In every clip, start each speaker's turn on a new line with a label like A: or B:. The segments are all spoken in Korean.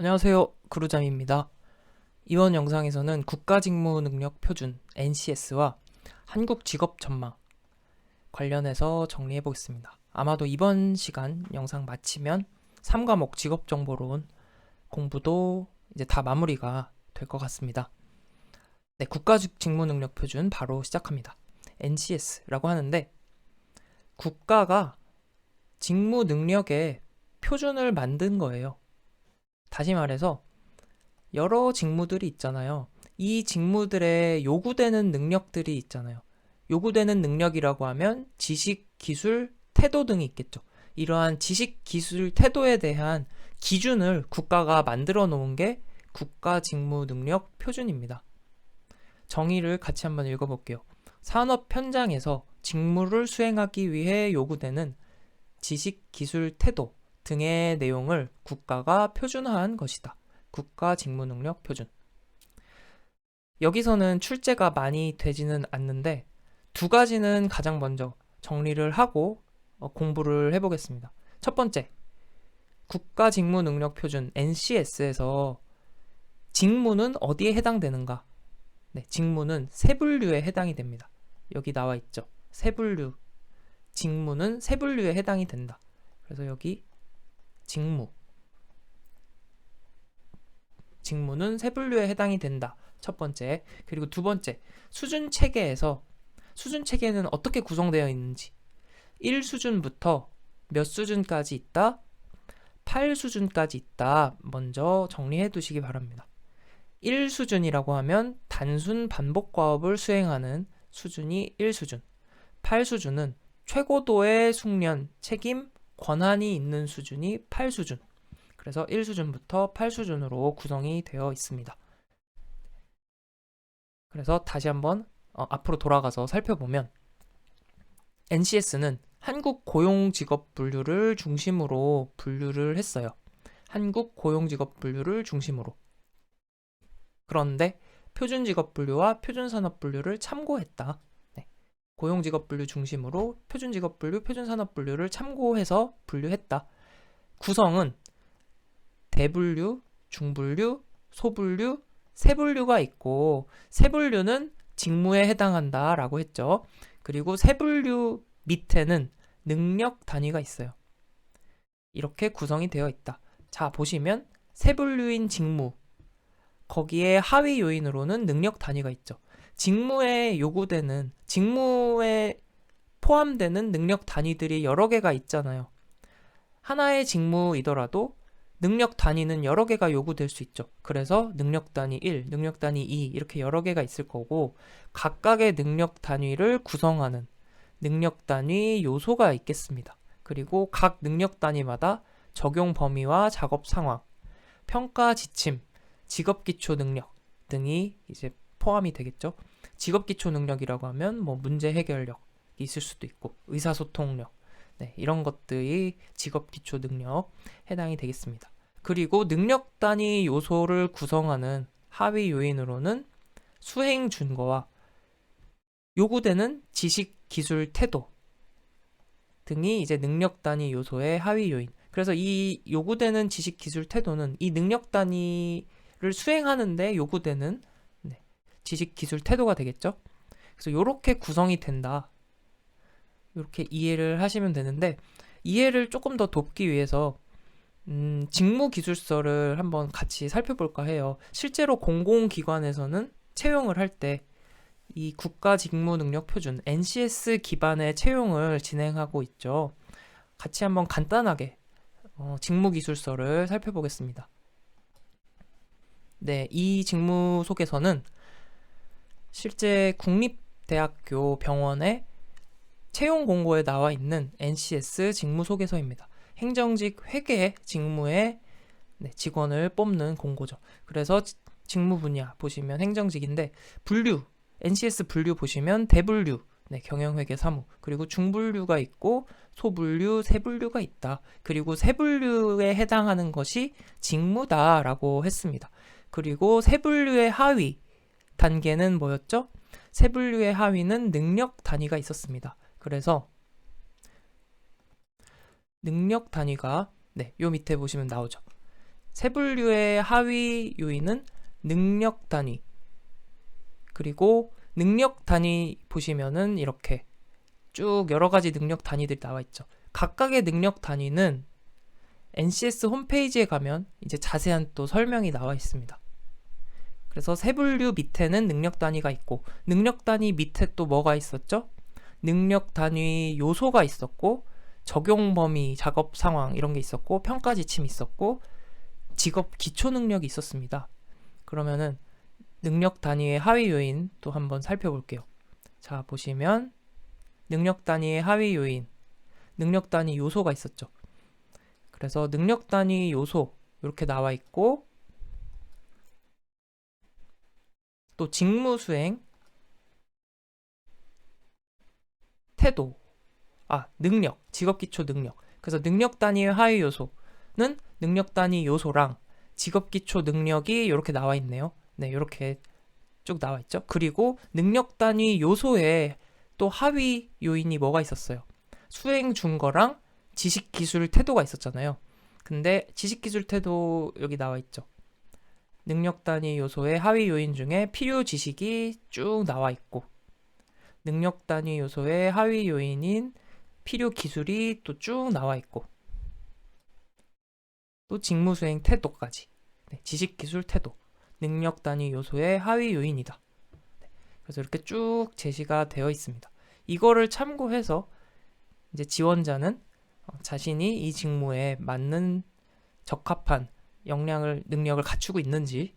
A: 안녕하세요. 그루잠입니다. 이번 영상에서는 국가직무능력표준 NCS와 한국직업전망 관련해서 정리해 보겠습니다. 아마도 이번 시간 영상 마치면 3과목 직업정보론 공부도 이제 다 마무리가 될 것 같습니다. 네, 국가직무능력표준 바로 시작합니다. NCS라고 하는데 국가가 직무 능력의 표준을 만든 거예요. 다시 말해서 여러 직무들이 있잖아요. 이 직무들의 요구되는 능력들이 있잖아요. 요구되는 능력이라고 하면 지식, 기술, 태도 등이 있겠죠. 이러한 지식, 기술, 태도에 대한 기준을 국가가 만들어 놓은 게 국가 직무 능력 표준입니다. 정의를 같이 한번 읽어볼게요. 산업 현장에서 직무를 수행하기 위해 요구되는 지식, 기술, 태도 등의 내용을 국가가 표준화한 것이다. 국가 직무 능력 표준. 여기서는 출제가 많이 되지는 않는데 두 가지는 가장 먼저 정리를 하고 공부를 해보겠습니다. 첫 번째, 국가 직무 능력 표준 NCS에서 직무는 어디에 해당되는가? 네, 직무는 세 분류에 해당이 됩니다. 여기 나와 있죠. 세 분류. 직무는 세 분류에 해당이 된다. 그래서 여기 직무는 세 분류에 해당이 된다. 첫 번째. 그리고 두 번째, 수준 체계에서 수준 체계는 어떻게 구성되어 있는지 1수준부터 몇 수준까지 있다? 8수준까지 있다. 먼저 정리해 두시기 바랍니다. 1수준이라고 하면 단순 반복 과업을 수행하는 수준이 1수준. 8수준은 최고도의 숙련, 책임, 권한이 있는 수준이 8수준. 그래서 1수준부터 8수준으로 구성이 되어 있습니다. 그래서 다시 한번 앞으로 돌아가서 살펴보면 NCS는 한국 고용직업 분류를 중심으로 분류를 했어요. 한국 고용직업 분류를 중심으로. 그런데 표준직업 분류와 표준산업 분류를 참고했다. 네. 고용직업 분류 중심으로 표준직업 분류, 표준산업 분류를 참고해서 분류했다. 구성은 대분류, 중분류, 소분류, 세분류가 있고 세분류는 직무에 해당한다 라고 했죠. 그리고 세분류 밑에는 능력 단위가 있어요. 이렇게 구성이 되어 있다. 자, 보시면 세분류인 직무, 거기에 하위 요인으로는 능력 단위가 있죠. 직무에 포함되는 능력 단위들이 여러 개가 있잖아요. 하나의 직무이더라도 능력 단위는 여러 개가 요구될 수 있죠. 그래서 능력 단위 1, 능력 단위 2 이렇게 여러 개가 있을 거고 각각의 능력 단위를 구성하는 능력 단위 요소가 있겠습니다. 그리고 각 능력 단위마다 적용 범위와 작업 상황, 평가 지침, 직업 기초 능력 등이 이제 포함이 되겠죠. 직업 기초 능력이라고 하면 뭐 문제 해결력이 있을 수도 있고 의사소통력, 네, 이런 것들이 직업 기초 능력 해당이 되겠습니다. 그리고 능력 단위 요소를 구성하는 하위 요인으로는 수행 준거와 요구되는 지식, 기술, 태도 등이 이제 능력 단위 요소의 하위 요인. 그래서 이 요구되는 지식, 기술, 태도는 이 능력 단위를 수행하는데 요구되는 지식, 기술, 태도가 되겠죠. 그래서 이렇게 구성이 된다. 이렇게 이해를 하시면 되는데 이해를 조금 더 돕기 위해서 직무기술서를 한번 같이 살펴볼까 해요. 실제로 공공기관에서는 채용을 할 때 이 국가직무능력표준 NCS 기반의 채용을 진행하고 있죠. 같이 한번 간단하게 직무기술서를 살펴보겠습니다. 네, 이 직무 속에서는 실제 국립대학교 병원의 채용 공고에 나와 있는 NCS 직무 소개서입니다. 행정직 회계 직무의 직원을 뽑는 공고죠. 그래서 직무 분야 보시면 행정직인데 분류, NCS 분류 보시면 대분류, 경영회계 사무, 그리고 중분류가 있고 소분류, 세분류가 있다. 그리고 세분류에 해당하는 것이 직무다라고 했습니다. 그리고 세분류의 하위 단계는 뭐였죠? 세분류의 하위는 능력 단위가 있었습니다. 그래서 능력 단위가 요 밑에 보시면 나오죠. 세분류의 하위 요인은 능력 단위. 그리고 능력 단위 보시면은 이렇게 쭉 여러 가지 능력 단위들이 나와 있죠. 각각의 능력 단위는 NCS 홈페이지에 가면 이제 자세한 또 설명이 나와 있습니다. 그래서 세분류 밑에는 능력 단위가 있고, 능력 단위 밑에 또 뭐가 있었죠? 능력 단위 요소가 있었고, 적용 범위, 작업 상황 이런 게 있었고, 평가 지침이 있었고, 직업 기초 능력이 있었습니다. 그러면은 능력 단위의 하위 요인 또 한번 살펴볼게요. 자, 보시면 능력 단위의 하위 요인, 능력 단위 요소가 있었죠. 그래서 능력 단위 요소 이렇게 나와 있고, 또 직무 수행, 태도, 능력, 직업 기초 능력. 그래서 능력 단위의 하위 요소는 능력 단위 요소랑 직업 기초 능력이 이렇게 나와 있네요. 네, 이렇게 쭉 나와 있죠. 그리고 능력 단위 요소에 또 하위 요인이 뭐가 있었어요? 수행 준거랑 지식 기술 태도가 있었잖아요. 근데 지식 기술 태도 여기 나와 있죠. 능력 단위 요소의 하위 요인 중에 필요 지식이 쭉 나와 있고, 능력 단위 요소의 하위 요인인 필요 기술이 또 쭉 나와 있고, 또 직무 수행 태도까지. 네, 지식 기술 태도, 능력 단위 요소의 하위 요인이다. 네, 그래서 이렇게 쭉 제시가 되어 있습니다. 이거를 참고해서 이제 지원자는 자신이 이 직무에 맞는 적합한 역량을, 능력을 갖추고 있는지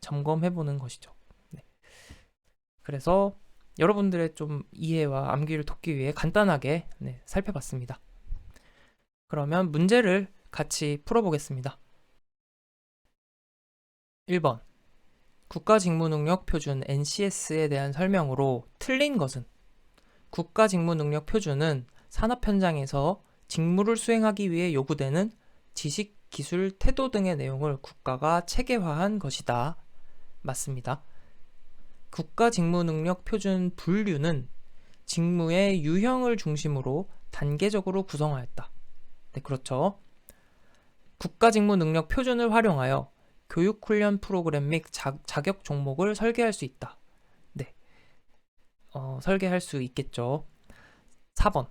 A: 점검해 보는 것이죠. 네. 그래서 여러분들의 좀 이해와 암기를 돕기 위해 간단하게 살펴봤습니다. 그러면 문제를 같이 풀어보겠습니다. 1번. 국가직무능력 표준 NCS에 대한 설명으로 틀린 것은? 국가직무능력 표준은 산업 현장에서 직무를 수행하기 위해 요구되는 지식, 기술, 태도 등의 내용을 국가가 체계화한 것이다. 맞습니다. 국가직무능력 표준 분류는 직무의 유형을 중심으로 단계적으로 구성하였다. 네, 그렇죠. 국가직무능력 표준을 활용하여 교육훈련 프로그램 및 자격 종목을 설계할 수 있다. 네, 설계할 수 있겠죠. 4번.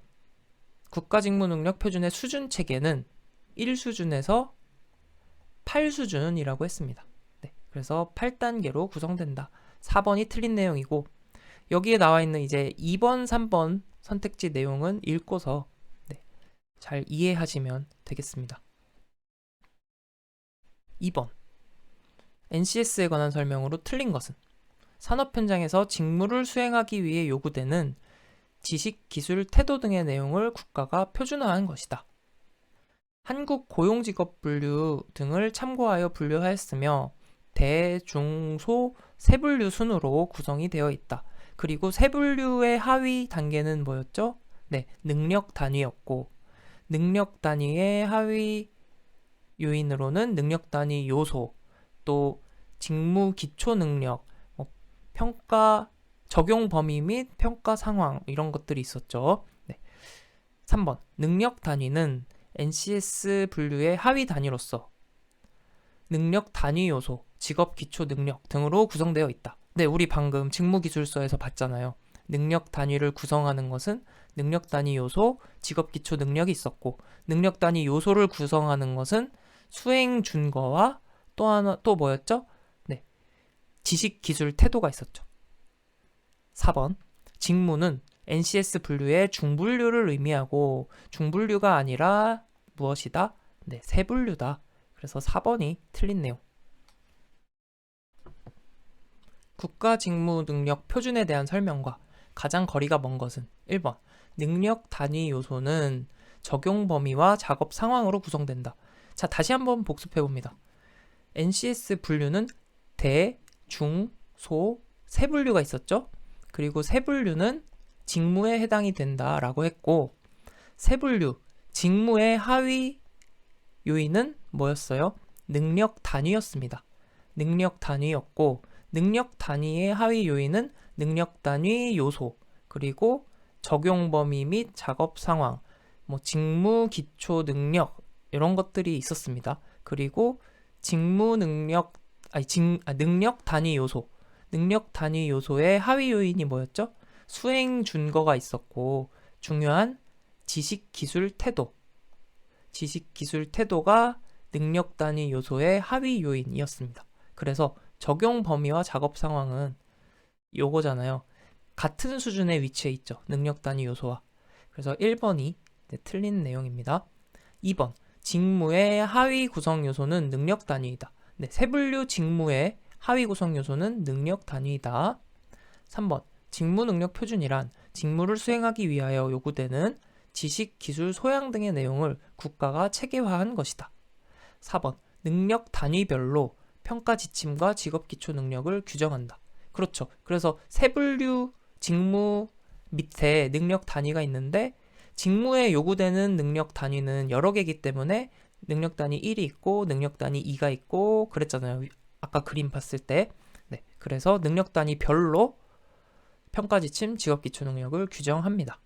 A: 국가직무능력 표준의 수준 체계는 1수준에서 8수준이라고 했습니다. 네, 그래서 8단계로 구성된다. 4번이 틀린 내용이고, 여기에 나와 있는 이제 2번, 3번 선택지 내용은 읽고서 잘 이해하시면 되겠습니다. 2번. NCS에 관한 설명으로 틀린 것은? 산업 현장에서 직무를 수행하기 위해 요구되는 지식, 기술, 태도 등의 내용을 국가가 표준화한 것이다. 한국 고용직업분류 등을 참고하여 분류하였으며 대, 중, 소, 세분류 순으로 구성이 되어 있다. 그리고 세분류의 하위 단계는 뭐였죠? 네, 능력 단위였고, 능력 단위의 하위 요인으로는 능력 단위 요소, 또 직무 기초 능력, 평가 적용 범위 및 평가 상황 이런 것들이 있었죠. 네. 3번. 능력 단위는 NCS 분류의 하위 단위로서 능력 단위 요소, 직업 기초 능력 등으로 구성되어 있다. 네, 우리 방금 직무기술서에서 봤잖아요. 능력 단위를 구성하는 것은 능력 단위 요소, 직업 기초 능력이 있었고, 능력 단위 요소를 구성하는 것은 수행 준거와 또 뭐였죠? 네, 지식 기술 태도가 있었죠. 4번. 직무는 NCS 분류의 중분류를 의미하고 중분류가 아니라 무엇이다? 네, 세분류다. 그래서 4번이 틀린 내용. 국가직무능력 표준에 대한 설명과 가장 거리가 먼 것은? 1번. 능력 단위 요소는 적용 범위와 작업 상황으로 구성된다. 자, 다시 한번 복습해 봅니다. NCS 분류는 대, 중, 소, 세분류가 있었죠? 그리고 세분류는 직무에 해당이 된다라고 했고, 세분류, 직무의 하위 요인은 뭐였어요? 능력 단위였습니다. 능력 단위였고, 능력 단위의 하위 요인은 능력 단위 요소, 그리고 적용 범위 및 작업 상황, 직무 기초 능력 이런 것들이 있었습니다. 그리고 능력 단위 요소. 능력 단위 요소의 하위 요인이 뭐였죠? 수행 준거가 있었고, 중요한 지식, 기술, 태도. 지식, 기술, 태도가 능력 단위 요소의 하위 요인이었습니다. 그래서 적용 범위와 작업 상황은 요거잖아요. 같은 수준에 위치해 있죠. 능력 단위 요소와. 그래서 1번이 틀린 내용입니다. 2번, 직무의 하위 구성 요소는 능력 단위이다. 네, 세분류 직무의 하위 구성 요소는 능력 단위이다. 3번, 직무 능력 표준이란 직무를 수행하기 위하여 요구되는 지식, 기술, 소양 등의 내용을 국가가 체계화한 것이다. 4번, 능력 단위별로 평가 지침과 직업 기초 능력을 규정한다. 그렇죠. 그래서 세분류 직무 밑에 능력 단위가 있는데 직무에 요구되는 능력 단위는 여러 개이기 때문에 능력 단위 1이 있고 능력 단위 2가 있고 그랬잖아요. 아까 그림 봤을 때. 네, 그래서 능력 단위 별로 평가 지침, 직업 기초 능력을 규정합니다.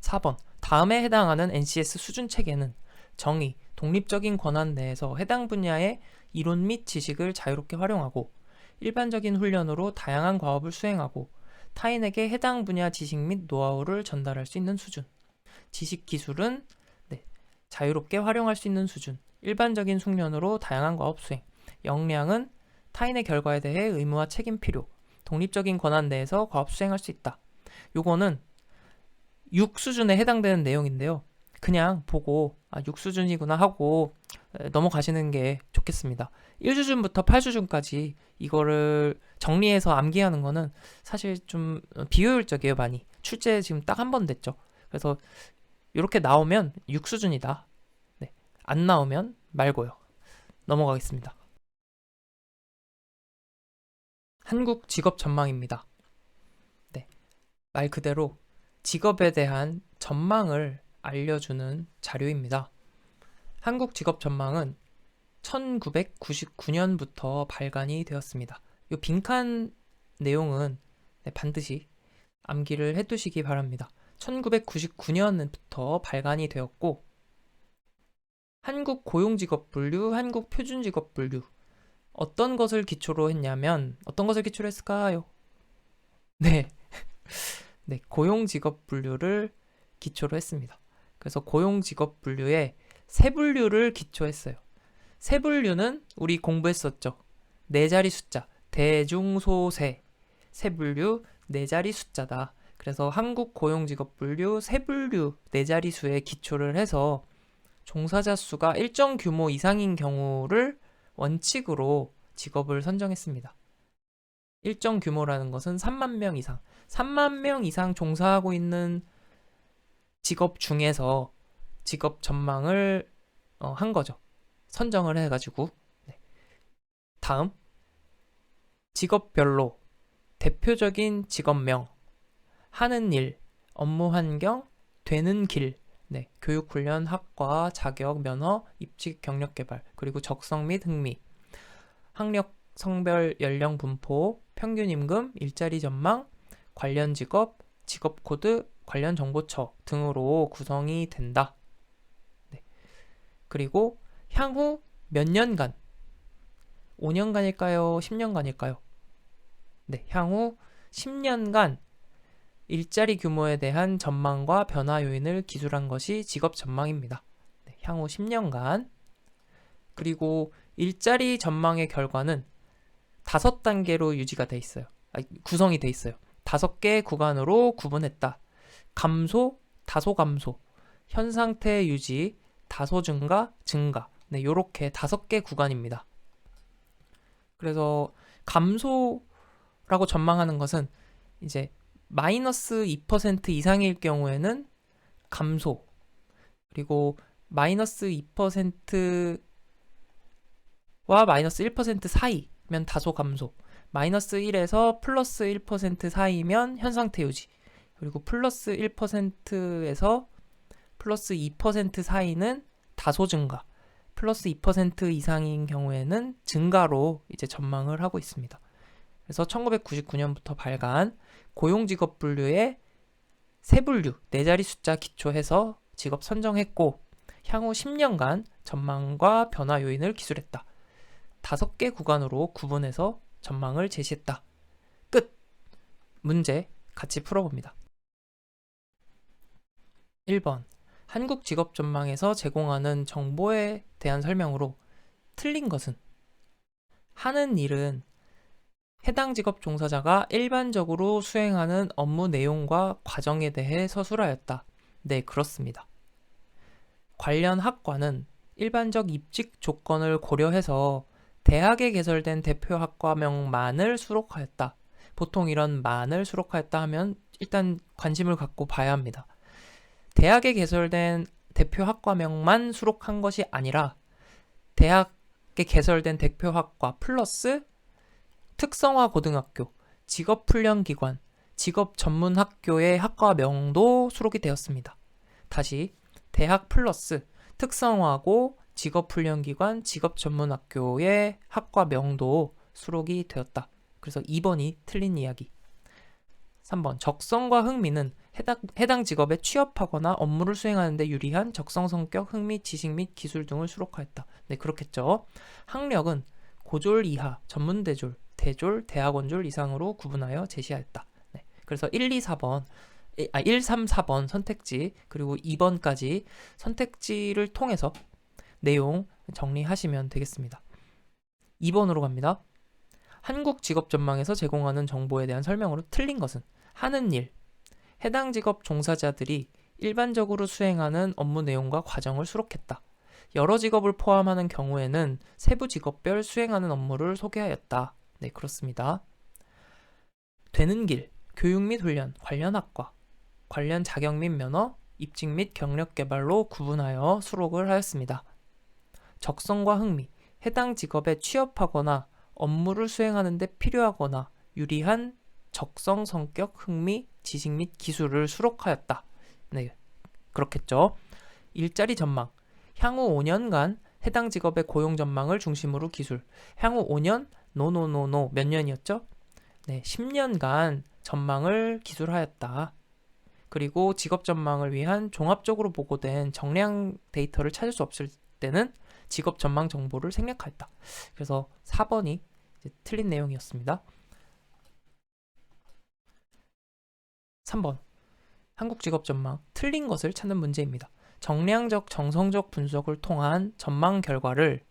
A: 4번, 다음에 해당하는 NCS 수준 체계는 정의, 독립적인 권한 내에서 해당 분야의 이론 및 지식을 자유롭게 활용하고 일반적인 훈련으로 다양한 과업을 수행하고 타인에게 해당 분야 지식 및 노하우를 전달할 수 있는 수준. 지식 기술은 자유롭게 활용할 수 있는 수준. 일반적인 숙련으로 다양한 과업 수행. 역량은 타인의 결과에 대해 의무와 책임 필요. 독립적인 권한 내에서 과업 수행할 수 있다. 요거는 6 수준에 해당되는 내용인데요. 그냥 보고 6 수준이구나 하고 넘어가시는 게 좋겠습니다. 1수준부터 8수준까지 이거를 정리해서 암기하는 거는 사실 좀 비효율적이에요, 많이. 출제 지금 딱 한 번 됐죠. 그래서 이렇게 나오면 6수준이다. 네, 안 나오면 말고요. 넘어가겠습니다. 한국 직업 전망입니다. 네, 말 그대로 직업에 대한 전망을 알려주는 자료입니다. 한국 직업 전망은 1999년부터 발간이 되었습니다. 이 빈칸 내용은 반드시 암기를 해두시기 바랍니다. 1999년부터 발간이 되었고 한국 고용직업분류, 한국 표준직업분류 어떤 것을 기초로 했냐면 어떤 것을 기초로 했을까요? 네, 고용직업분류를 기초로 했습니다. 그래서 고용직업분류에 세 분류를 기초했어요. 세 분류는 우리 공부했었죠. 네 자리 숫자, 대중소세, 세 분류, 네 자리 숫자다. 그래서 한국 고용직업분류 세 분류 네 자리 수에 기초를 해서 종사자 수가 일정 규모 이상인 경우를 원칙으로 직업을 선정했습니다. 일정 규모라는 것은 3만 명 이상, 3만 명 이상 종사하고 있는 직업 중에서 직업 전망을 한 거죠. 선정을 해가지고. 네. 다음, 직업별로 대표적인 직업명, 하는 일, 업무 환경, 되는 길, 교육훈련, 학과, 자격, 면허, 입직, 경력 개발, 그리고 적성 및 흥미, 학력, 성별, 연령 분포, 평균 임금, 일자리 전망, 관련 직업, 직업 코드, 관련 정보처 등으로 구성이 된다. 그리고 향후 몇 년간, 5년간일까요? 10년간일까요? 네, 향후 10년간 일자리 규모에 대한 전망과 변화 요인을 기술한 것이 직업 전망입니다. 네, 향후 10년간. 그리고 일자리 전망의 결과는 5단계로 유지가 돼 있어요. 구성이 돼 있어요. 5개 구간으로 구분했다. 감소, 다소 감소, 현 상태 유지, 다소 증가, 증가. 네, 요렇게 5개 구간입니다. 그래서 감소라고 전망하는 것은 이제 마이너스 2% 이상일 경우에는 감소, 그리고 마이너스 2%와 마이너스 1% 사이면 다소 감소, 마이너스 1에서 플러스 1% 사이면 현 상태 유지, 그리고 플러스 1%에서 플러스 2% 사이는 다소 증가, 플러스 2% 이상인 경우에는 증가로 이제 전망을 하고 있습니다. 그래서 1999년부터 발간 고용직업 분류의 세 분류, 네 자리 숫자 기초해서 직업 선정했고 향후 10년간 전망과 변화 요인을 기술했다. 5개 구간으로 구분해서 전망을 제시했다. 끝! 문제 같이 풀어봅니다. 1번. 한국 직업 전망에서 제공하는 정보에 대한 설명으로 틀린 것은? 하는 일은 해당 직업 종사자가 일반적으로 수행하는 업무 내용과 과정에 대해 서술하였다. 네, 그렇습니다. 관련 학과는 일반적 입직 조건을 고려해서 대학에 개설된 대표 학과명만을 수록하였다. 보통 이런 만을 수록하였다 하면 일단 관심을 갖고 봐야 합니다. 대학에 개설된 대표 학과명만 수록한 것이 아니라 대학에 개설된 대표 학과 플러스 특성화 고등학교, 직업훈련기관, 직업전문학교의 학과명도 수록이 되었습니다. 다시 대학 플러스 특성화고 직업훈련기관, 직업전문학교의 학과명도 수록이 되었다. 그래서 2번이 틀린 이야기. 3번. 적성과 흥미는 해당 직업에 취업하거나 업무를 수행하는 데 유리한 적성 성격, 흥미, 지식 및 기술 등을 수록하였다. 네, 그렇겠죠. 학력은 고졸 이하, 전문대졸, 대졸, 대학원졸 이상으로 구분하여 제시하였다. 네, 그래서 1, 3, 4번 선택지 그리고 2번까지 선택지를 통해서 내용 정리하시면 되겠습니다. 2번으로 갑니다. 한국 직업 전망에서 제공하는 정보에 대한 설명으로 틀린 것은? 하는 일, 해당 직업 종사자들이 일반적으로 수행하는 업무 내용과 과정을 수록했다. 여러 직업을 포함하는 경우에는 세부 직업별 수행하는 업무를 소개하였다. 네, 그렇습니다. 되는 길, 교육 및 훈련, 관련 학과, 관련 자격 및 면허, 입직 및 경력 개발로 구분하여 수록을 하였습니다. 적성과 흥미, 해당 직업에 취업하거나 업무를 수행하는 데 필요하거나 유리한 적성, 성격, 흥미, 지식 및 기술을 수록하였다. 네, 그렇겠죠. 일자리 전망, 향후 5년간 해당 직업의 고용 전망을 중심으로 기술. 향후 5년? 노노노노 몇 년이었죠? 네, 10년간 전망을 기술하였다. 그리고 직업 전망을 위한 종합적으로 보고된 정량 데이터를 찾을 수 없을 때는 직업 전망 정보를 생략하였다. 그래서 4번이 틀린 내용이었습니다. 3번. 한국 직업 전망 틀린 것을 찾는 문제입니다. 정량적 정성적 분석을 통한 전망 결과를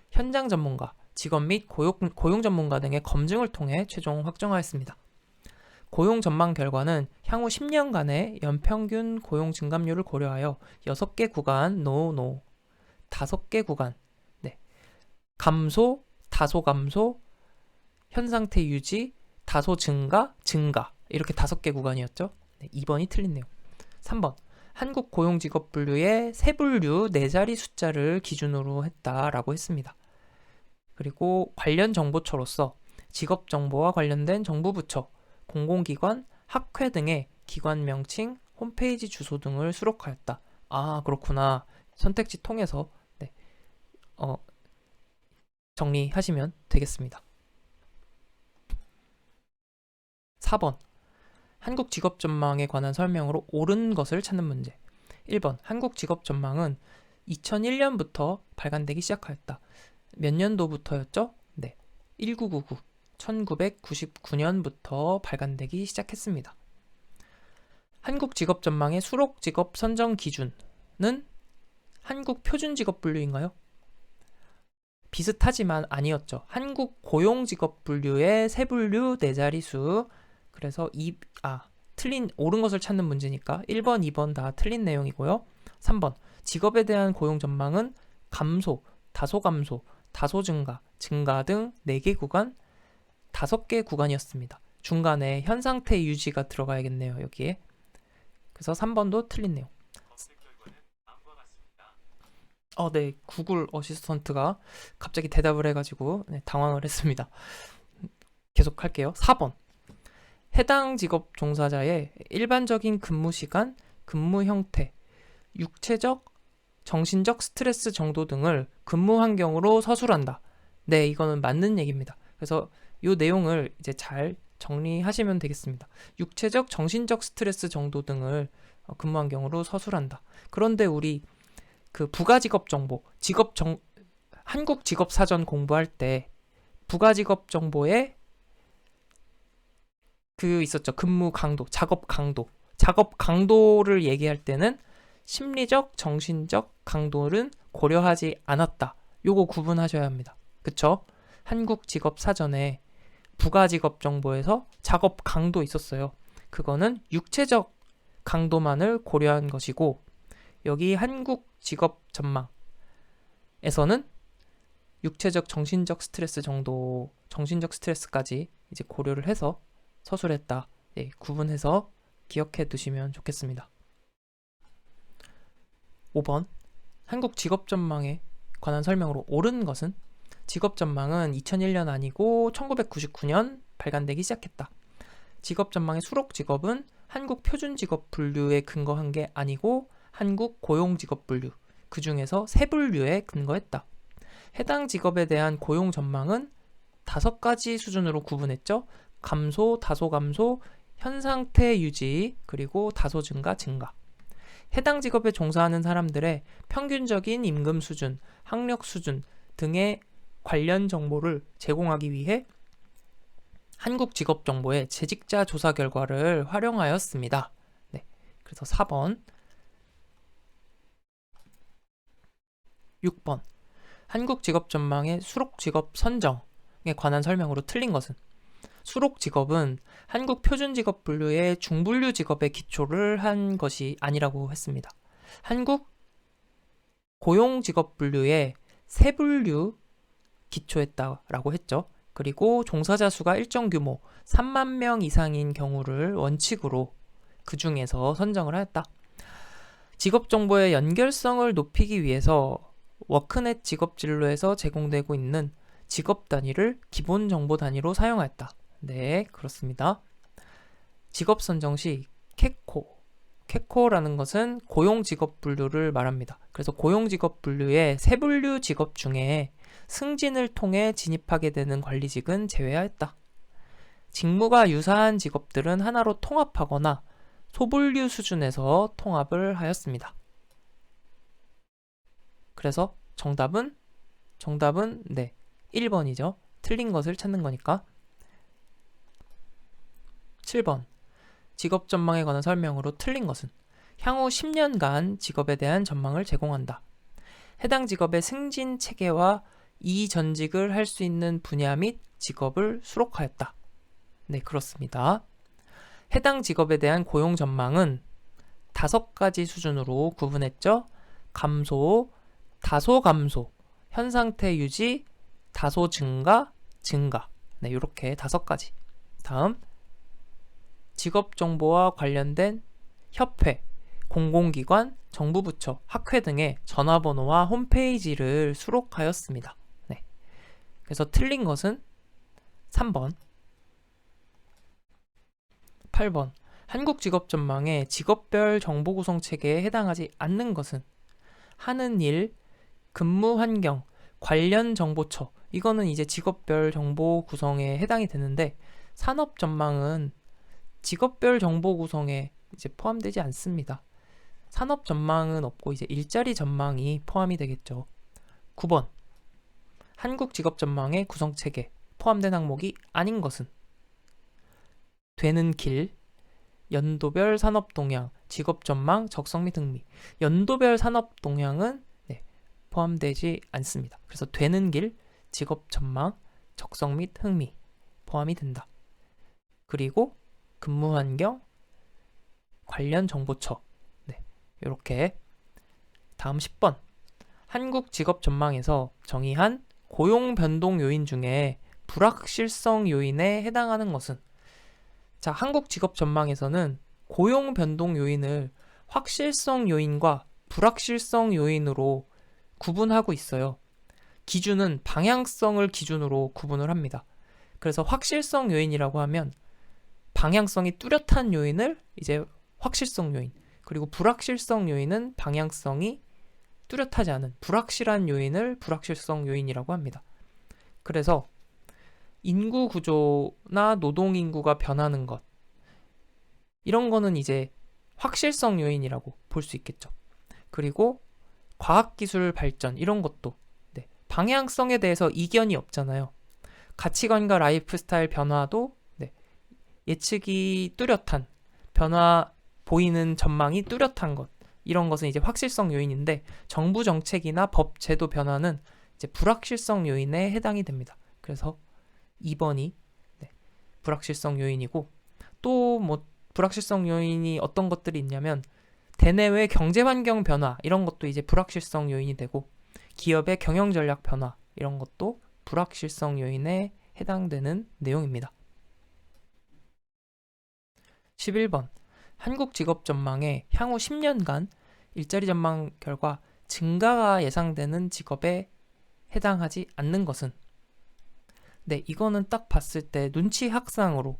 A: 현장 전문가, 직업 및 고용 전문가 등의 검증을 통해 최종 확정하였습니다. 고용 전망 결과는 향후 10년간의 연평균 고용 증감률을 고려하여 6개 구간, 5개 구간, 네, 감소, 다소 감소, 현 상태 유지, 다소 증가, 이렇게 5개 구간이었죠. 네, 2번이 틀린 내용. 3번. 한국 고용직업분류의 세분류 4자리 숫자를 기준으로 했다라고 했습니다. 그리고 관련 정보처로서 직업정보와 관련된 정부 부처, 공공기관, 학회 등의 기관 명칭, 홈페이지 주소 등을 수록하였다. 아, 그렇구나. 선택지 통해서 네, 정리하시면 되겠습니다. 4번. 한국 직업 전망에 관한 설명으로 옳은 것을 찾는 문제. 1번. 한국 직업 전망은 2001년부터 발간되기 시작하였다. 몇 년도부터였죠? 네. 1999. 1999년부터 발간되기 시작했습니다. 한국 직업 전망의 수록 직업 선정 기준은 한국 표준 직업 분류인가요? 비슷하지만 아니었죠. 한국 고용 직업 분류의 세분류 4자리수. 그래서 옳은 것을 찾는 문제니까 1번, 2번 다 틀린 내용이고요. 3번. 직업에 대한 고용 전망은 감소, 다소 감소, 다소 증가, 증가 등 4개 구간, 5개 구간이었습니다. 중간에 현 상태 유지가 들어가야겠네요, 여기에. 그래서 3번도 틀린 내용. 네, 구글 어시스턴트가 갑자기 대답을 해가지고 당황을 했습니다. 계속 할게요. 4번. 해당 직업 종사자의 일반적인 근무 시간, 근무 형태, 육체적, 정신적 스트레스 정도 등을 근무 환경으로 서술한다. 네, 이거는 맞는 얘기입니다. 그래서 이 내용을 이제 잘 정리하시면 되겠습니다. 육체적, 정신적 스트레스 정도 등을 근무 환경으로 서술한다. 그런데 우리 그 부가직업 정보, 한국 직업 사전 공부할 때 부가직업 정보에 그 있었죠. 근무 강도, 작업 강도. 작업 강도를 얘기할 때는 심리적, 정신적 강도는 고려하지 않았다. 요거 구분하셔야 합니다. 그쵸? 한국 직업 사전에 부가직업 정보에서 작업 강도 있었어요. 그거는 육체적 강도만을 고려한 것이고, 여기 한국 직업 전망에서는 육체적, 정신적 스트레스 정도, 정신적 스트레스까지 이제 고려를 해서 서술했다. 예, 구분해서 기억해 두시면 좋겠습니다. 5번. 한국 직업 전망에 관한 설명으로 옳은 것은 직업 전망은 2001년 아니고 1999년 발간되기 시작했다. 직업 전망의 수록 직업은 한국 표준 직업 분류에 근거한 게 아니고 한국 고용 직업 분류, 그 중에서 세 분류에 근거했다. 해당 직업에 대한 고용 전망은 5가지 수준으로 구분했죠. 감소, 다소 감소, 현 상태 유지, 그리고 다소 증가, 증가. 해당 직업에 종사하는 사람들의 평균적인 임금 수준, 학력 수준 등의 관련 정보를 제공하기 위해 한국직업정보의 재직자 조사 결과를 활용하였습니다. 네, 그래서 4번. 6번. 한국직업전망의 수록직업 선정에 관한 설명으로 틀린 것은 수록직업은 한국 표준직업 분류의 중분류 직업에 기초를 한 것이 아니라고 했습니다. 한국 고용직업 분류의 세분류 기초했다라고 했죠. 그리고 종사자 수가 일정 규모 3만 명 이상인 경우를 원칙으로 그 중에서 선정을 하였다. 직업 정보의 연결성을 높이기 위해서 워크넷 직업 진로에서 제공되고 있는 직업 단위를 기본 정보 단위로 사용하였다. 네, 그렇습니다. 직업 선정 시 캐코라는 것은 고용 직업 분류를 말합니다. 그래서 고용 직업 분류의 세 분류 직업 중에 승진을 통해 진입하게 되는 관리직은 제외하였다. 직무가 유사한 직업들은 하나로 통합하거나 소분류 수준에서 통합을 하였습니다. 그래서 정답은 네, 1번이죠. 틀린 것을 찾는 거니까. 7번. 직업 전망에 관한 설명으로 틀린 것은 향후 10년간 직업에 대한 전망을 제공한다. 해당 직업의 승진 체계와 이전직을 할 수 있는 분야 및 직업을 수록하였다. 네, 그렇습니다. 해당 직업에 대한 고용 전망은 5가지 수준으로 구분했죠. 감소, 다소 감소, 현 상태 유지, 다소 증가, 증가. 네, 이렇게 5가지. 다음, 직업 정보와 관련된 협회, 공공기관, 정부부처, 학회 등의 전화번호와 홈페이지를 수록하였습니다. 네. 그래서 틀린 것은 3번. 8번. 한국직업전망의 직업별 정보 구성 체계에 해당하지 않는 것은 하는 일, 근무 환경, 관련 정보처. 이거는 이제 직업별 정보 구성에 해당이 되는데 산업 전망은 직업별 정보 구성에 이제 포함되지 않습니다. 산업 전망은 없고 이제 일자리 전망이 포함이 되겠죠. 9번. 한국 직업 전망의 구성 체계 포함된 항목이 아닌 것은 되는 길, 연도별 산업 동향, 직업 전망, 적성 및 흥미. 연도별 산업 동향은 네, 포함되지 않습니다. 그래서 되는 길, 직업 전망, 적성 및 흥미 포함이 된다. 그리고 근무 환경, 관련 정보처. 네, 이렇게. 다음 10번. 한국 직업 전망에서 정의한 고용 변동 요인 중에 불확실성 요인에 해당하는 것은 자, 한국 직업 전망에서는 고용 변동 요인을 확실성 요인과 불확실성 요인으로 구분하고 있어요. 기준은 방향성을 기준으로 구분을 합니다. 그래서 확실성 요인이라고 하면 방향성이 뚜렷한 요인을 이제 확실성 요인, 그리고 불확실성 요인은 방향성이 뚜렷하지 않은 불확실한 요인을 불확실성 요인이라고 합니다. 그래서 인구 구조나 노동 인구가 변하는 것, 이런 거는 이제 확실성 요인이라고 볼 수 있겠죠. 그리고 과학기술 발전 이런 것도 네, 방향성에 대해서 이견이 없잖아요. 가치관과 라이프 스타일 변화도 네, 예측이 뚜렷한 변화 보이는 전망이 뚜렷한 것 이런 것은 이제 확실성 요인인데 정부 정책이나 법 제도 변화는 이제 불확실성 요인에 해당이 됩니다. 그래서 2번이 네, 불확실성 요인이고 또 뭐 불확실성 요인이 어떤 것들이 있냐면 대내외 경제 환경 변화 이런 것도 이제 불확실성 요인이 되고 기업의 경영 전략 변화 이런 것도 불확실성 요인에 해당되는 내용입니다. 11번 한국 직업 전망의 향후 10년간 일자리 전망 결과 증가가 예상되는 직업에 해당하지 않는 것은 네, 이거는 딱 봤을 때 눈치 학상으로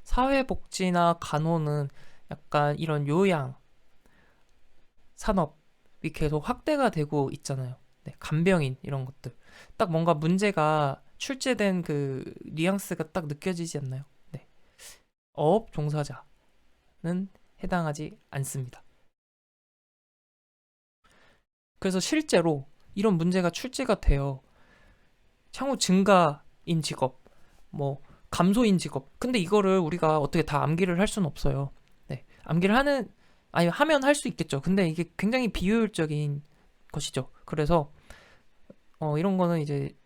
A: 사회복지나 간호는 약간 이런 요양 산업이 계속 확대가 되고 있잖아요. 네, 간병인 이런 것들. 딱 뭔가 문제가 출제된 그 뉘앙스가 딱 느껴지지 않나요? 네. 어업 종사자는 해당하지 않습니다. 그래서 실제로 이런 문제가 출제가 돼요. 향후 증가인 직업, 뭐 감소인 직업. 근데 이거를 우리가 어떻게 다 암기를 할 수는 없어요. 네, 암기를 아니 하면 할 수 있겠죠. 근데 이게 굉장히 비효율적인 것이죠. 그래서 이런 거는 이제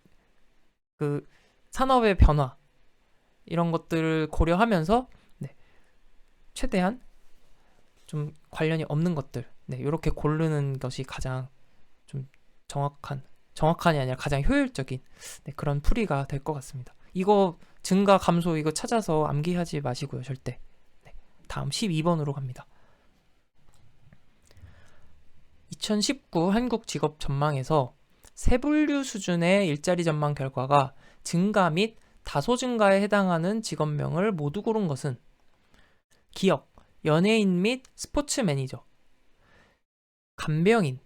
A: 그 산업의 변화 이런 것들을 고려하면서 네, 최대한 좀 관련이 없는 것들 네, 이렇게 고르는 것이 가장 좀 정확한이 아니라 가장 효율적인 네, 그런 풀이가 될 것 같습니다. 이거 증가 감소 이거 찾아서 암기하지 마시고요, 절대. 네, 다음 12번으로 갑니다. 2019 한국 직업 전망에서 세 분류 수준의 일자리 전망 결과가 증가 및 다소 증가에 해당하는 직업명을 모두 고른 것은 기업, 연예인 및 스포츠 매니저, 간병인,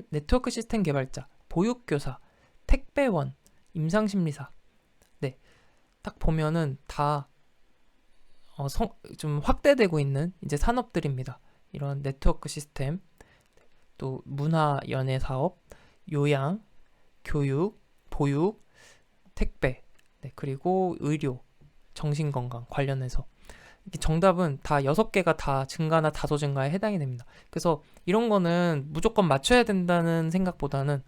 A: 네트워크 시스템 개발자, 보육교사, 택배원, 임상심리사. 네, 딱 보면은 다 좀 확대되고 있는 이제 산업들입니다. 이런 네트워크 시스템, 또 문화 연예 사업, 요양, 교육, 보육, 택배, 네, 그리고 의료, 정신건강 관련해서 정답은 다 6개가 다 증가나 다소 증가에 해당이 됩니다. 그래서 이런 거는 무조건 맞춰야 된다는 생각보다는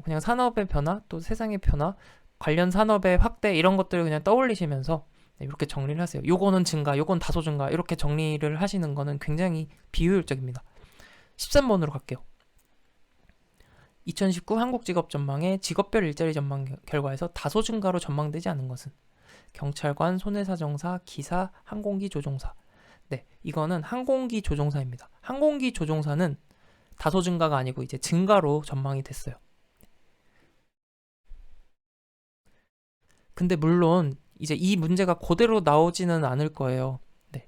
A: 그냥 산업의 변화, 또 세상의 변화, 관련 산업의 확대 이런 것들을 그냥 떠올리시면서 네, 이렇게 정리를 하세요. 요거는 증가, 요건 다소 증가 이렇게 정리를 하시는 거는 굉장히 비효율적입니다. 13번으로 갈게요. 2019 한국직업 전망의 직업별 일자리 전망 결과에서 다소 증가로 전망되지 않은 것은 경찰관, 손해사정사, 기사, 항공기 조종사. 네, 이거는 항공기 조종사입니다. 항공기 조종사는 다소 증가가 아니고 이제 증가로 전망이 됐어요. 근데 물론 이제 이 문제가 그대로 나오지는 않을 거예요. 네,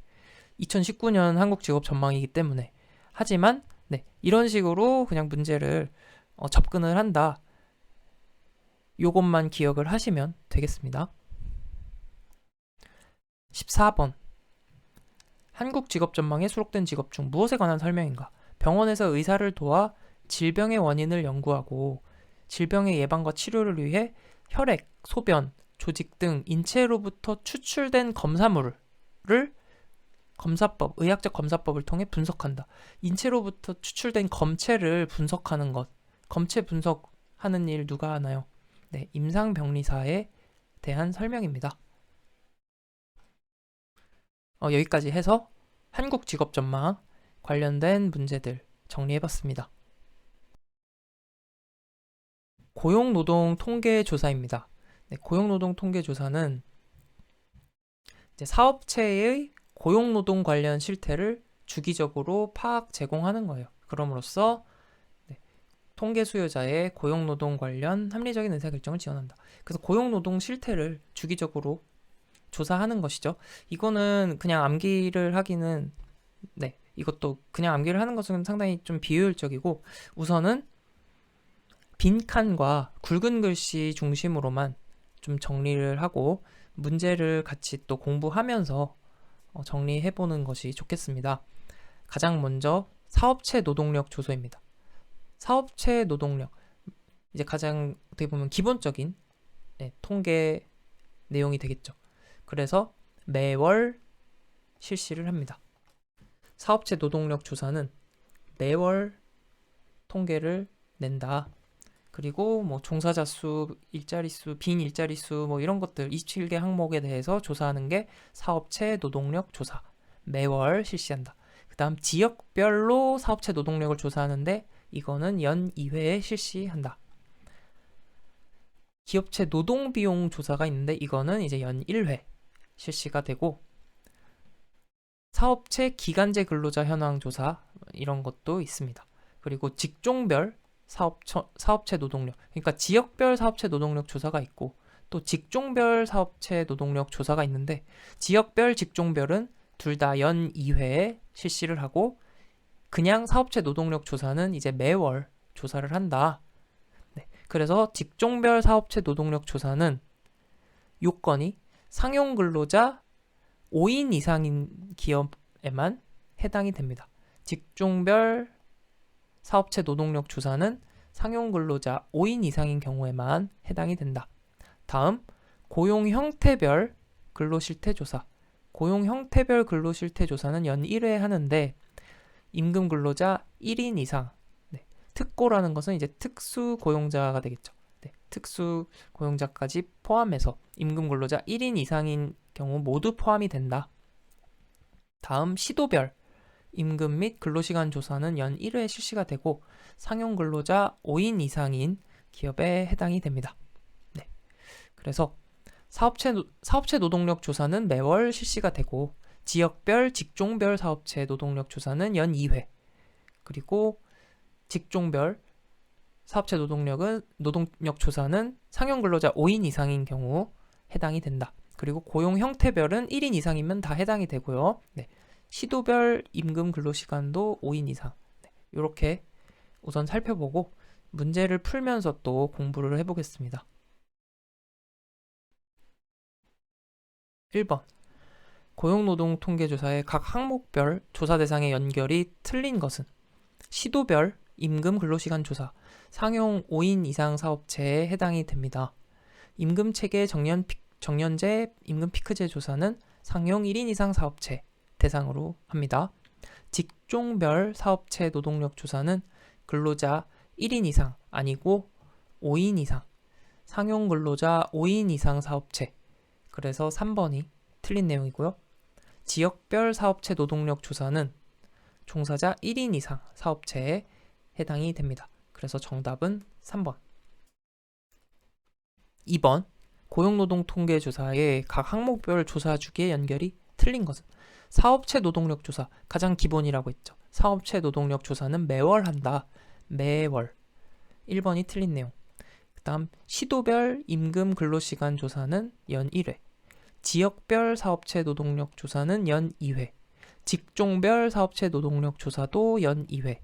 A: 2019년 한국 직업 전망이기 때문에. 하지만 네, 이런 식으로 그냥 문제를 접근을 한다. 요것만 기억을 하시면 되겠습니다. 14번 한국 직업 전망에 수록된 직업 중 무엇에 관한 설명인가? 병원에서 의사를 도와 질병의 원인을 연구하고 질병의 예방과 치료를 위해 혈액, 소변, 조직 등 인체로부터 추출된 검사물을 검사법, 의학적 검사법을 통해 분석한다. 인체로부터 추출된 검체를 분석하는 것. 검체 분석하는 일 누가 하나요? 네, 임상병리사에 대한 설명입니다. 여기까지 해서 한국 직업 전망 관련된 문제들 정리해봤습니다. 고용노동 통계조사입니다. 네, 고용노동 통계조사는 이제 사업체의 고용노동 관련 실태를 주기적으로 파악 제공하는 거예요. 그럼으로써 네, 통계 수요자의 고용노동 관련 합리적인 의사결정을 지원한다. 그래서 고용노동 실태를 주기적으로 조사하는 것이죠. 이거는 그냥 암기를 하기는 네, 이것도 그냥 암기를 하는 것은 상당히 좀 비효율적이고 우선은 빈칸과 굵은 글씨 중심으로만 좀 정리를 하고 문제를 같이 또 공부하면서 정리해보는 것이 좋겠습니다. 가장 먼저 사업체 노동력 조사입니다. 사업체 노동력, 이제 가장 어떻게 보면 기본적인 통계 내용이 되겠죠. 그래서 매월 실시를 합니다. 사업체 노동력 조사는 매월 통계를 낸다. 그리고 뭐 종사자 수, 일자리 수, 빈 일자리 수 뭐 이런 것들 27개 항목에 대해서 조사하는 게 사업체 노동력 조사. 매월 실시한다. 그다음 지역별로 사업체 노동력을 조사하는데 이거는 연 2회에 실시한다. 기업체 노동 비용 조사가 있는데 이거는 이제 연 1회 실시가 되고, 사업체 기간제 근로자 현황 조사 이런 것도 있습니다. 그리고 직종별 사업체 노동력, 그러니까 지역별 사업체 노동력 조사가 있고 또 직종별 사업체 노동력 조사가 있는데, 지역별, 직종별은 둘 다 연 2회에 실시를 하고, 그냥 사업체 노동력 조사는 이제 매월 조사를 한다. 네, 그래서 직종별 사업체 노동력 조사는 요건이 상용 근로자 5인 이상인 기업에만 해당이 됩니다. 직종별 사업체 노동력 조사는 상용 근로자 5인 이상인 경우에만 해당이 된다. 다음, 고용 형태별 근로실태 조사. 고용 형태별 근로실태 조사는 연 1회 하는데, 임금 근로자 1인 이상, 특고라는 것은 이제 특수 고용자가 되겠죠. 특수 고용자까지 포함해서 임금 근로자 1인 이상인 경우 모두 포함이 된다. 다음, 시도별 임금 및 근로시간 조사는 연 1회 실시가 되고 상용 근로자 5인 이상인 기업에 해당이 됩니다. 네. 그래서 사업체 노동력 조사는 매월 실시가 되고, 지역별, 직종별 사업체 노동력 조사는 연 2회, 그리고 직종별 사업체 노동력 조사는 상용 근로자 5인 이상인 경우 해당이 된다. 그리고 고용 형태별은 1인 이상이면 다 해당이 되고요. 네. 시도별 임금 근로시간도 5인 이상. 이렇게 우선 살펴보고 문제를 풀면서 또 공부를 해보겠습니다. 1번. 고용노동통계조사의 각 항목별 조사 대상의 연결이 틀린 것은? 시도별 임금 근로시간 조사, 상용 5인 이상 사업체에 해당이 됩니다. 임금체계 정년제 임금 피크제 조사는 상용 1인 이상 사업체 대상으로 합니다. 직종별 사업체 노동력 조사는 근로자 1인 이상 아니고 5인 이상, 상용 근로자 5인 이상 사업체, 그래서 3번이 틀린 내용이고요. 지역별 사업체 노동력 조사는 종사자 1인 이상 사업체에 해당이 됩니다. 그래서 정답은 3번. 2번. 고용노동통계조사의 각 항목별 조사 주기의 연결이 틀린 것은? 사업체 노동력 조사, 가장 기본이라고 했죠. 사업체 노동력 조사는 매월 한다. 매월. 1번이 틀린 내용. 그 다음, 시도별 임금 근로시간 조사는 연 1회. 지역별 사업체 노동력 조사는 연 2회. 직종별 사업체 노동력 조사도 연 2회.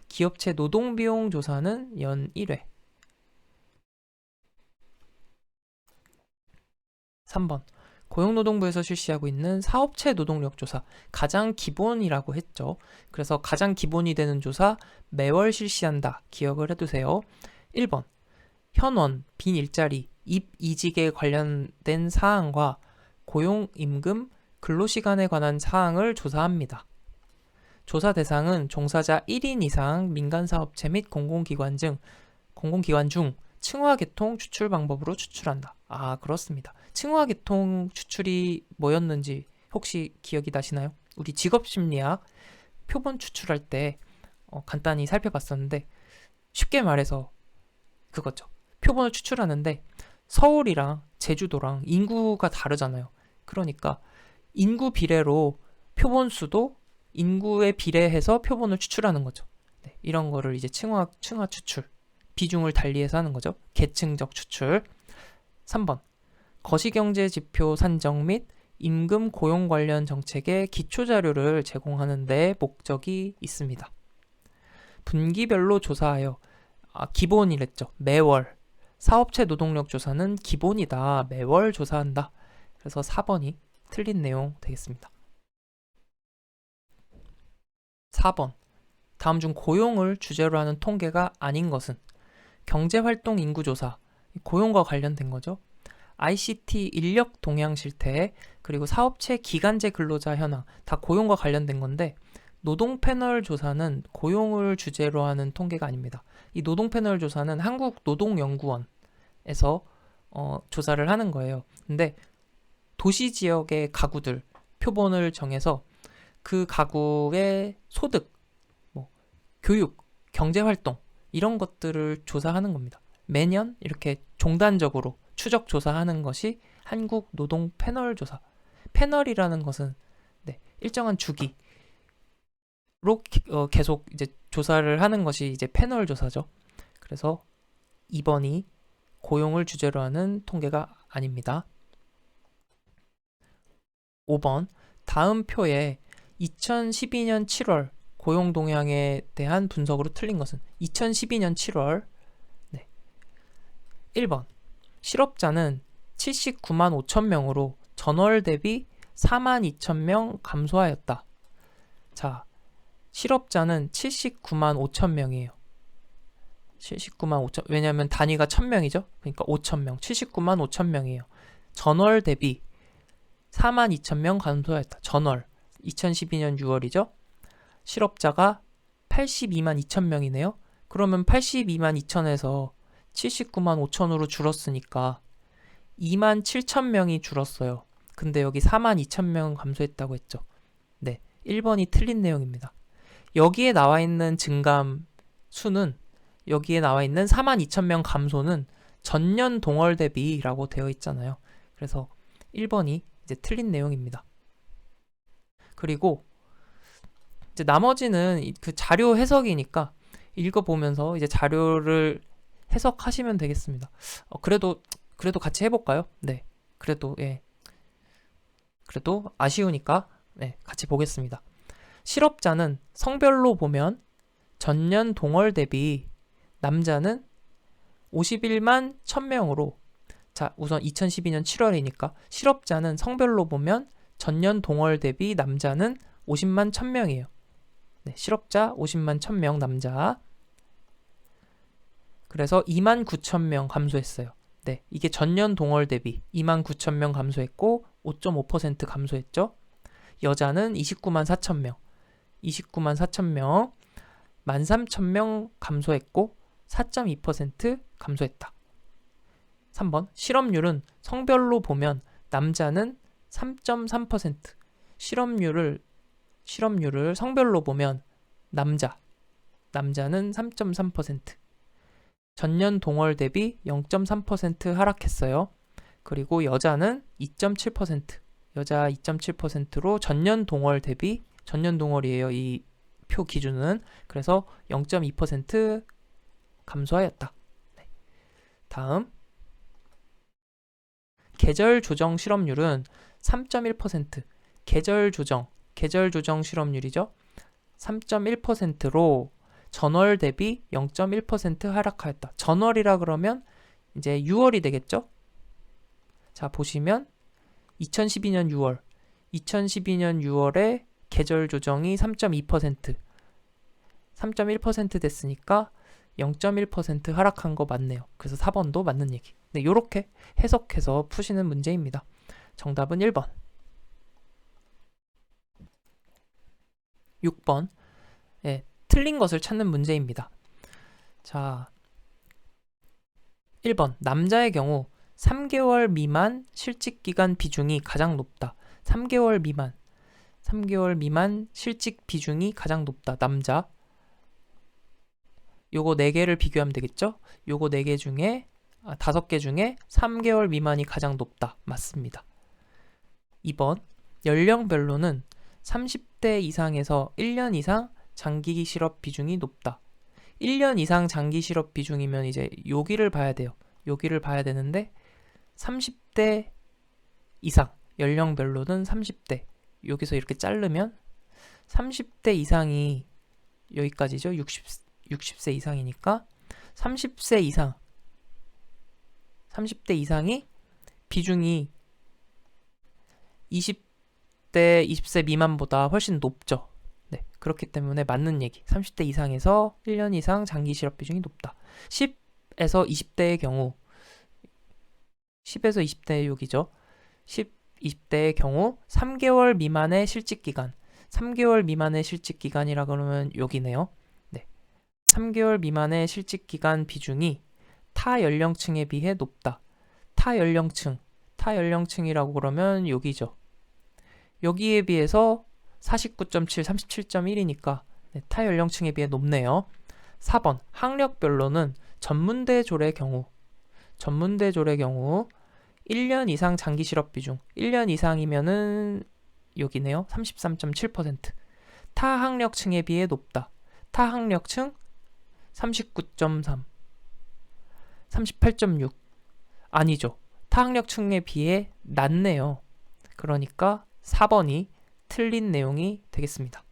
A: 기업체 노동비용 조사는 연 1회. 3번. 고용노동부에서 실시하고 있는 사업체 노동력 조사, 가장 기본이라고 했죠. 그래서 가장 기본이 되는 조사 매월 실시한다. 기억을 해두세요. 1번. 현원, 빈 일자리, 이직에 관련된 사항과 고용, 임금, 근로시간에 관한 사항을 조사합니다. 조사 대상은 종사자 1인 이상 민간사업체 및 공공기관 중 층화계통 추출 방법으로 추출한다. 아, 그렇습니다. 층화계통 추출이 뭐였는지 혹시 기억이 나시나요? 우리 직업심리학 표본 추출할 때 간단히 살펴봤었는데, 쉽게 말해서 그거죠. 표본을 추출하는데 서울이랑 제주도랑 인구가 다르잖아요. 그러니까 인구 비례로 표본 수도 인구에 비례해서 표본을 추출하는 거죠. 네, 이런 거를 이제 층화 추출, 비중을 달리해서 하는 거죠. 계층적 추출. 3번. 거시경제 지표 산정 및 임금 고용 관련 정책의 기초 자료를 제공하는 데 목적이 있습니다. 분기별로 조사하여, 기본이랬죠. 매월. 사업체 노동력 조사는 기본이다. 매월 조사한다. 그래서 4번이 틀린 내용 되겠습니다. 4번. 다음 중 고용을 주제로 하는 통계가 아닌 것은 경제활동 인구조사, 고용과 관련된 거죠. ICT 인력 동향 실태, 그리고 사업체 기간제 근로자 현황, 다 고용과 관련된 건데 노동 패널 조사는 고용을 주제로 하는 통계가 아닙니다. 이 노동 패널 조사는 한국노동연구원에서 조사를 하는 거예요. 근데 도시 지역의 가구들 표본을 정해서 그 가구의 소득, 뭐 교육, 경제활동 이런 것들을 조사하는 겁니다. 매년 이렇게 종단적으로 추적 조사하는 것이 한국 노동 패널 조사. 패널이라는 것은 일정한 주기로 계속 이제 조사를 하는 것이 이제 패널 조사죠. 그래서 2번이 고용을 주제로 하는 통계가 아닙니다. 5번 다음 표에 2012년 7월 고용 동향에 대한 분석으로 틀린 것은 2012년 7월 1번 실업자는 79만 5천 명으로 전월 대비 4만 2천 명 감소하였다. 자, 실업자는 79만 5천 명이에요. 79만 5천, 왜냐면 단위가 1000명이죠. 그러니까 5천 명, 79만 5천 명이에요. 전월 대비 4만 2천 명 감소하였다. 전월, 2012년 6월이죠. 실업자가 82만 2천 명이네요. 그러면 82만 2천에서 79만 5천으로 줄었으니까 2만 7천 명이 줄었어요. 근데 여기 4만 2천 명 감소했다고 했죠. 네, 1번이 틀린 내용입니다. 여기에 나와 있는 증감 수는, 여기에 나와 있는 4만 2천 명 감소는 전년 동월 대비라고 되어 있잖아요. 그래서 1번이 이제 틀린 내용입니다. 그리고 이제 나머지는 그 자료 해석이니까 읽어보면서 이제 자료를 해석하시면 되겠습니다. 그래도 같이 해볼까요? 네, 그래도 아쉬우니까 같이 보겠습니다. 실업자는 성별로 보면 전년 동월 대비 남자는 51만 1000명으로, 자, 우선 2012년 7월이니까 실업자는 성별로 보면 전년 동월 대비 남자는 50만 1000명이에요. 네, 실업자 50만 1000명 남자. 그래서 2만 9천명 감소했어요. 네, 이게 전년 동월 대비 2만 9천명 감소했고 5.5% 감소했죠. 여자는 29만 4천명, 29만 4천명, 13,000명 감소했고 4.2% 감소했다. 3번 실업률은 성별로 보면 남자는 3.3%, 실업률을 성별로 보면 남자는 3.3%, 전년 동월 대비 0.3% 하락했어요. 그리고 여자는 2.7%, 여자 2.7%로 전년 동월이에요. 이 표 기준은. 그래서 0.2% 감소하였다. 다음 계절 조정 실업률은 3.1%, 계절 조정 실업률이죠. 3.1%로 전월 대비 0.1% 하락하였다. 전월이라 그러면 이제 6월이 되겠죠? 자, 보시면 2012년 6월에 계절 조정이 3.2%, 3.1% 됐으니까 0.1% 하락한 거 맞네요. 그래서 4번도 맞는 얘기. 네, 요렇게 해석해서 푸시는 문제입니다. 정답은 1번. 6번. 틀린 것을 찾는 문제입니다. 자, 1번. 남자의 경우 3개월 미만 실직기간 비중이 가장 높다. 3개월 미만 실직 비중이 가장 높다. 남자. 요거 4개를 비교하면 되겠죠? 요거 4개 중에 5개 중에 3개월 미만이 가장 높다. 맞습니다. 2번. 연령별로는 30대 이상에서 1년 이상 장기 실업 비중이 높다. 1년 이상 장기 실업 비중이면 이제 여기를 봐야 돼요. 여기를 봐야 되는데 30대 이상, 연령별로는 30대. 여기서 이렇게 자르면 30대 이상이 여기까지죠. 60세 이상이니까 30세 이상이 비중이 20세 미만보다 훨씬 높죠. 네, 그렇기 때문에 맞는 얘기. 30대 이상에서 1년 이상 장기 실업 비중이 높다. 10에서 20대의 경우 10에서 20대의 욕이죠. 10, 20대의 경우 3개월 미만의 실직 기간. 3개월 미만의 실직 기간이라 그러면 욕이네요. 네. 3개월 미만의 실직 기간 비중이 타 연령층에 비해 높다. 타 연령층이라고 그러면 여기죠. 여기에 비해서 49.7, 37.1이니까 타 연령층에 비해 높네요. 4번 학력별로는 전문대졸의 경우 1년 이상 장기 실업 비중 1년 이상이면은 여기네요. 33.7%. 타 학력층에 비해 높다. 타 학력층 39.3, 38.6. 아니죠. 타학력층에 비해 낮네요. 그러니까 4번이 틀린 내용이 되겠습니다.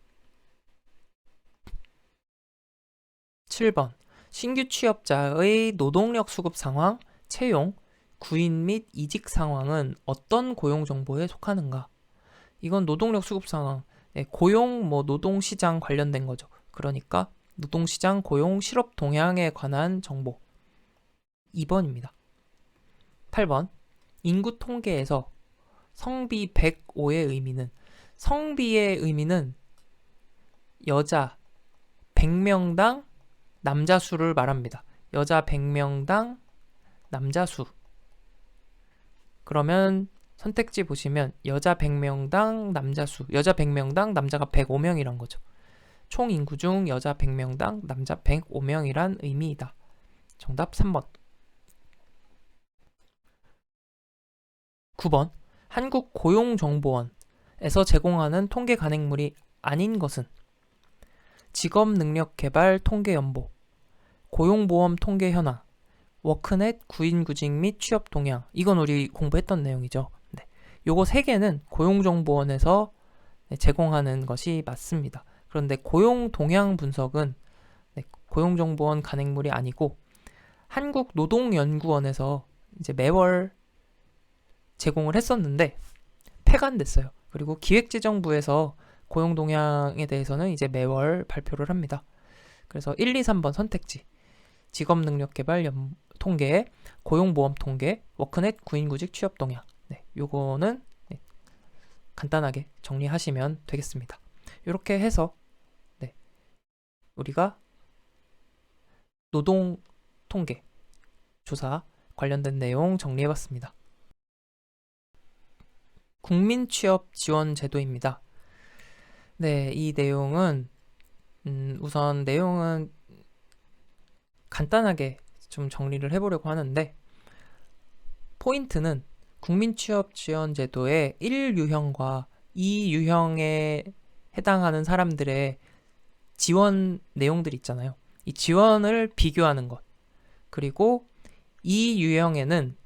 A: 7번 신규 취업자의 노동력 수급 상황, 채용, 구인 및 이직 상황은 어떤 고용 정보에 속하는가? 이건 노동력 수급 상황, 고용, 노동시장 관련된 거죠. 그러니까 노동시장 고용 실업 동향에 관한 정보. 2번입니다. 8번 인구 통계에서 성비 105의 의미는 성비의 의미는 여자 100명당 남자 수를 말합니다. 여자 100명당 남자 수. 그러면 선택지 보시면 여자 100명당 남자 수. 여자 100명당 남자가 105명이란 거죠. 총 인구 중 여자 100명당 남자 105명이란 의미이다. 정답 3번. 9번 한국고용정보원에서 제공하는 통계 간행물이 아닌 것은 직업능력개발 통계연보, 고용보험 통계 현황, 워크넷 구인구직 및 취업 동향. 이건 우리 공부했던 내용이죠. 네. 요거 3개는 고용정보원에서 제공하는 것이 맞습니다. 그런데 고용동향 분석은 고용정보원 간행물이 아니고 한국노동연구원에서 이제 매월 제공을 했었는데 폐간됐어요. 그리고 기획재정부에서 고용동향에 대해서는 이제 매월 발표를 합니다. 그래서 1, 2, 3번 선택지 직업능력개발 통계, 고용보험 통계, 워크넷 구인구직 취업동향. 요거는 간단하게 정리하시면 되겠습니다. 이렇게 해서 우리가 노동 통계 조사 관련된 내용 정리해봤습니다. 국민취업지원제도입니다. 네, 이 내용은 우선 내용은 간단하게 좀 정리를 해보려고 하는데 포인트는 국민취업지원제도의 1유형과 2유형에 해당하는 사람들의 지원 내용들 있잖아요. 이 지원을 비교하는 것. 그리고 이 유형에는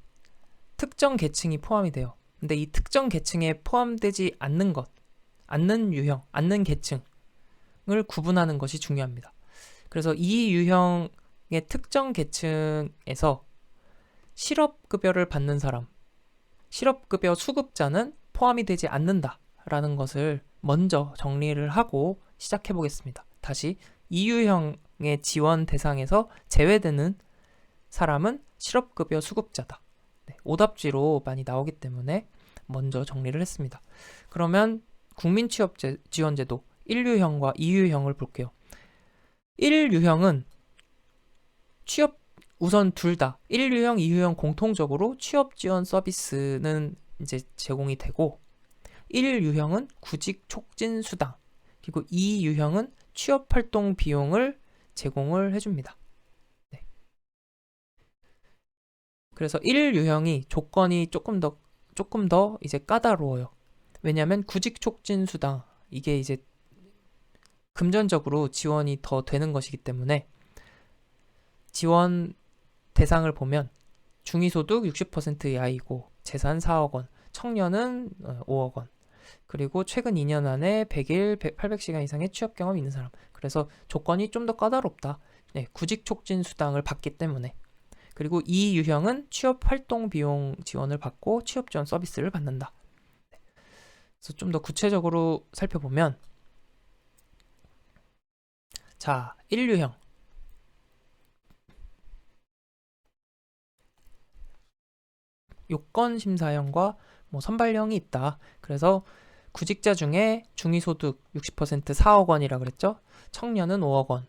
A: 특정 계층이 포함이 돼요. 근데 이 특정 계층에 포함되지 않는 것, 않는 유형, 않는 계층을 구분하는 것이 중요합니다. 그래서 이 유형의 특정 계층에서 실업급여를 받는 사람, 실업급여 수급자는 포함이 되지 않는다라는 것을 먼저 정리를 하고 시작해 보겠습니다. 다시 이 유형의 지원 대상에서 제외되는 사람은 실업급여 수급자다. 오답지로 많이 나오기 때문에 먼저 정리를 했습니다. 그러면 국민취업지원제도 1유형과 2유형을 볼게요. 1유형은 취업 우선 둘 다 1유형, 2유형 공통적으로 취업지원 서비스는 이제 제공이 되고 1유형은 구직 촉진 수당 그리고 2유형은 취업활동 비용을 제공을 해줍니다. 그래서 1유형이 조건이 조금 더 이제 까다로워요. 왜냐하면 구직 촉진 수당 이게 이제 금전적으로 지원이 더 되는 것이기 때문에 지원 대상을 보면 중위소득 60% 이하이고 재산 4억 원, 청년은 5억 원, 그리고 최근 2년 안에 100일, 800시간 이상의 취업 경험이 있는 사람. 그래서 조건이 좀 더 까다롭다. 구직 촉진 수당을 받기 때문에. 그리고 이 유형은 취업 활동 비용 지원을 받고 취업 지원 서비스를 받는다. 그래서 좀 더 구체적으로 살펴보면 자, 1류형. 요건심사형과 뭐 선발형이 있다. 그래서 구직자 중에 중위소득 60% 4억 원이라 그랬죠. 청년은 5억 원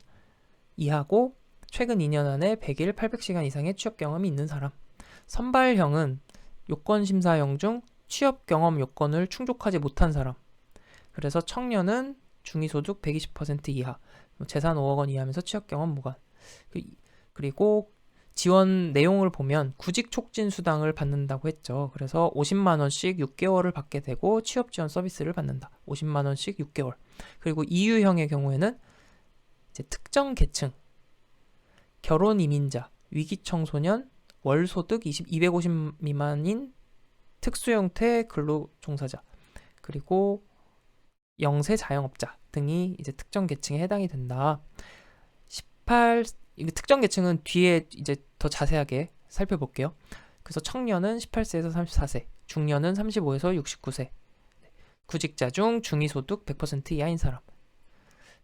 A: 이하고 최근 2년 안에 100일 800시간 이상의 취업 경험이 있는 사람. 선발형은 요건심사형 중 취업 경험 요건을 충족하지 못한 사람. 그래서 청년은 중위소득 120% 이하, 재산 5억 원 이하면서 취업 경험 무관. 그리고 지원 내용을 보면 구직 촉진 수당을 받는다고 했죠. 그래서 50만 원씩 6개월을 받게 되고 취업 지원 서비스를 받는다. 50만 원씩 6개월. 그리고 이유형의 경우에는 이제 특정 계층, 결혼 이민자, 위기 청소년, 월소득 250 미만인 특수 형태 근로 종사자, 그리고 영세 자영업자 등이 이제 특정 계층에 해당이 된다. 18 특정 계층은 뒤에 이제 더 자세하게 살펴볼게요. 그래서 청년은 18세에서 34세, 중년은 35에서 69세, 구직자 중 중위소득 100% 이하인 사람.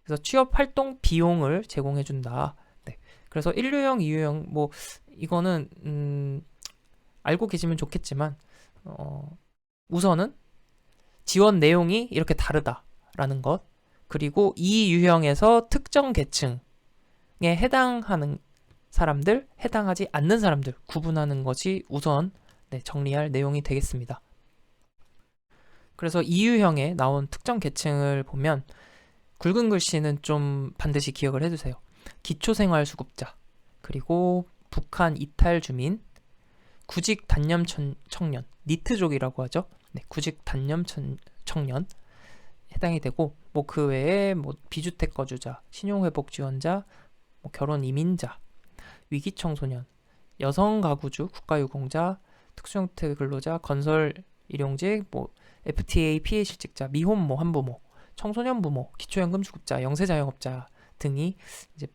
A: 그래서 취업 활동 비용을 제공해준다. 네. 그래서 1류형, 2유형 뭐 이거는 알고 계시면 좋겠지만 우선은 지원 내용이 이렇게 다르다라는 것, 그리고 이 유형에서 특정 계층에 해당하는 사람들, 해당하지 않는 사람들 구분하는 것이 우선 정리할 내용이 되겠습니다. 그래서 이 유형에 나온 특정 계층을 보면 굵은 글씨는 좀 반드시 기억을 해두세요. 기초생활수급자, 그리고 북한 이탈 주민, 구직 단념 청년, 니트족이라고 하죠. 네, 구직 단념 청년 해당이 되고, 뭐 그 외에 뭐 비주택 거주자, 신용회복 지원자, 뭐 결혼 이민자, 위기 청소년, 여성 가구주, 국가유공자, 특수형태 근로자, 건설 일용직, 뭐 FTA 피해 실직자, 미혼모, 한부모, 청소년 부모, 기초연금 주급자, 영세자영업자 등이 이제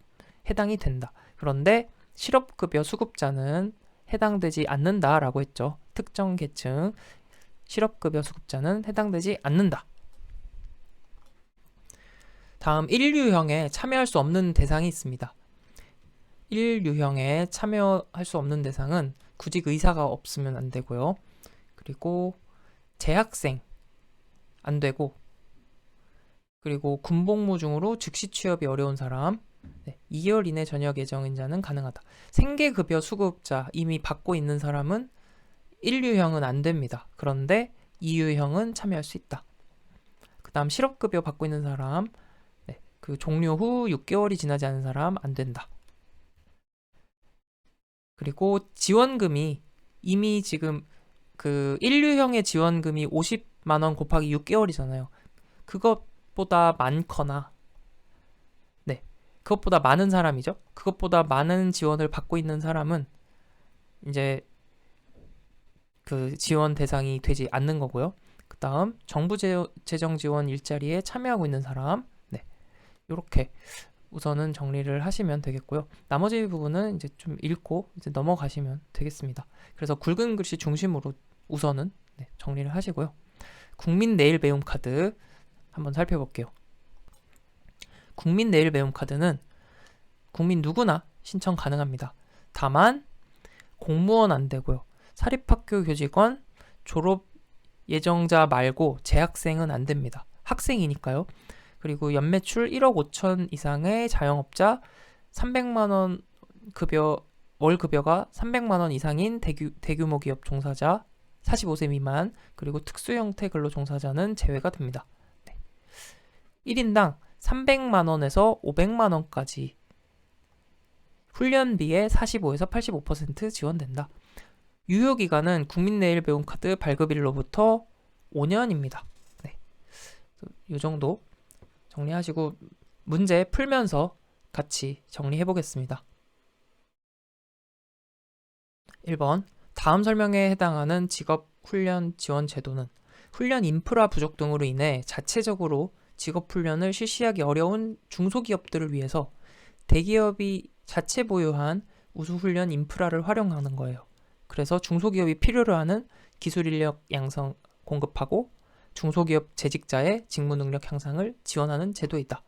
A: 해당이 된다. 그런데 실업급여 수급자는 해당되지 않는다라고 했죠. 특정 계층 실업급여 수급자는 해당되지 않는다. 다음 1류형에 참여할 수 없는 대상이 있습니다. 1류형에 참여할 수 없는 대상은 구직 의사가 없으면 안 되고요. 그리고 재학생 안 되고, 그리고 군복무 중으로 즉시 취업이 어려운 사람, 2개월 이내 전역 예정인자는 가능하다. 생계급여 수급자 이미 받고 있는 사람은 1류형은 안 됩니다. 그런데 2유형은 참여할 수 있다. 그 다음 실업급여 받고 있는 사람, 그 종료 후 6개월이 지나지 않은 사람 안 된다. 그리고 지원금이 이미 지금 그 1류형의 지원금이 50만 원 곱하기 6개월이잖아요. 그것보다 많거나, 그것보다 많은 사람이죠. 그것보다 많은 지원을 받고 있는 사람은 이제 그 지원 대상이 되지 않는 거고요. 그 다음 정부 재정 지원 일자리에 참여하고 있는 사람, 이렇게 우선은 정리를 하시면 되겠고요. 나머지 부분은 이제 좀 읽고 이제 넘어가시면 되겠습니다. 그래서 굵은 글씨 중심으로 우선은 정리를 하시고요. 국민 내일 배움 카드 한번 살펴볼게요. 국민 내일 배움 카드는 국민 누구나 신청 가능합니다. 다만 공무원 안 되고요. 사립학교 교직원, 졸업 예정자 말고 재학생은 안 됩니다. 학생이니까요. 그리고 연매출 1억 5천 이상의 자영업자, 300만 원 급여, 월 급여가 300만 원 이상인 대규모 기업 종사자, 45세 미만, 그리고 특수형태 근로 종사자는 제외가 됩니다. 1인당 300만 원에서 500만 원까지 훈련비의 45에서 85% 지원된다. 유효기간은 국민내일배움카드 발급일로부터 5년입니다. 이 정도 정리하시고 문제 풀면서 같이 정리해 보겠습니다. 1번, 다음 설명에 해당하는 직업훈련 지원 제도는 훈련 인프라 부족 등으로 인해 자체적으로 직업훈련을 실시하기 어려운 중소기업들을 위해서 대기업이 자체 보유한 우수훈련 인프라를 활용하는 거예요. 그래서 중소기업이 필요로 하는 기술인력 양성 공급하고 중소기업 재직자의 직무 능력 향상을 지원하는 제도이다.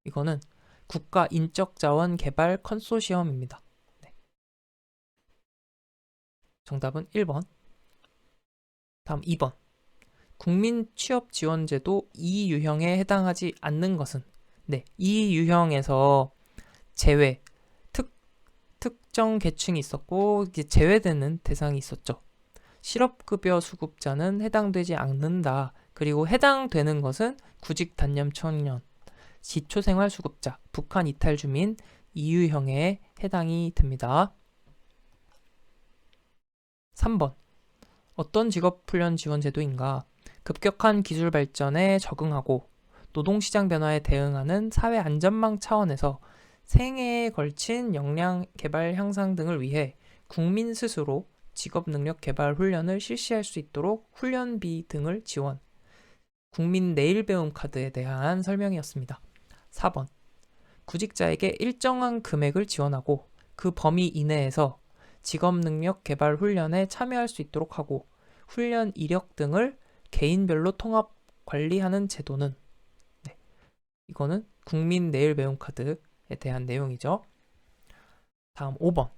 A: 이거는 국가 인적자원 개발 컨소시엄입니다. 네. 정답은 1번. 다음 2번. 국민 취업 지원제도 2 유형에 해당하지 않는 것은? 네, 2 유형에서 제외, 특정 계층이 있었고 이제 제외되는 대상이 있었죠. 실업급여 수급자는 해당되지 않는다. 그리고 해당되는 것은 구직 단념 청년, 기초생활수급자, 북한 이탈 주민 2유형에 해당이 됩니다. 3번. 어떤 직업훈련 지원 제도인가? 급격한 기술 발전에 적응하고 노동시장 변화에 대응하는 사회 안전망 차원에서 생애에 걸친 역량 개발 향상 등을 위해 국민 스스로 직업 능력 개발 훈련을 실시할 수 있도록 훈련비 등을 지원. 국민 내일 배움 카드에 대한 설명이었습니다. 4번. 구직자에게 일정한 금액을 지원하고 그 범위 이내에서 직업 능력 개발 훈련에 참여할 수 있도록 하고 훈련 이력 등을 개인별로 통합 관리하는 제도는? 네, 이거는 국민 내일 배움 카드에 대한 내용이죠. 다음 5번.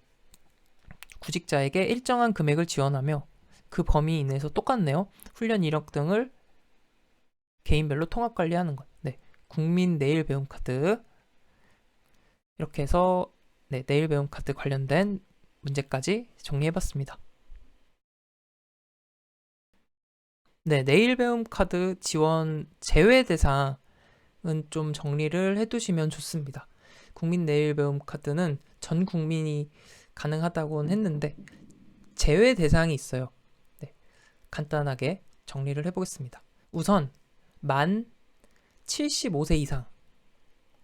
A: 구직자에게 일정한 금액을 지원하며 그 범위 이내에서 똑같네요. 훈련 이력 등을 개인별로 통합 관리하는 것. 네, 국민 내일 배움 카드. 이렇게 해서 네, 내일 배움 카드 관련된 문제까지 정리해봤습니다. 네, 내일 배움 카드 지원 제외 대상은 좀 정리를 해두시면 좋습니다. 국민 내일 배움 카드는 전 국민이 가능하다고는 했는데 제외 대상이 있어요. 네, 간단하게 정리를 해보겠습니다. 우선 만 75세 이상,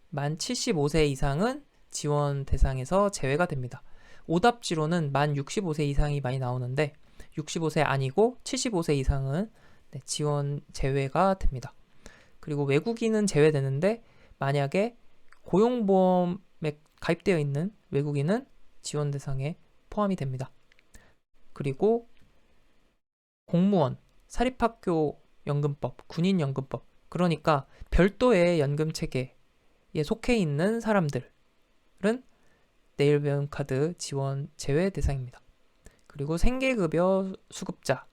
A: 만 75세 이상은 지원 대상에서 제외가 됩니다. 오답지로는 만 65세 이상이 많이 나오는데 65세 아니고 75세 이상은 네, 지원 제외가 됩니다. 그리고 외국인은 제외되는데 만약에 고용보험에 가입되어 있는 외국인은 지원 대상에 포함이 됩니다. 그리고 공무원, 사립학교 연금법, 군인연금법, 그러니까 별도의 연금체계에 속해 있는 사람들은 내일 배움 카드 지원 제외 대상입니다. 그리고 생계급여 수급자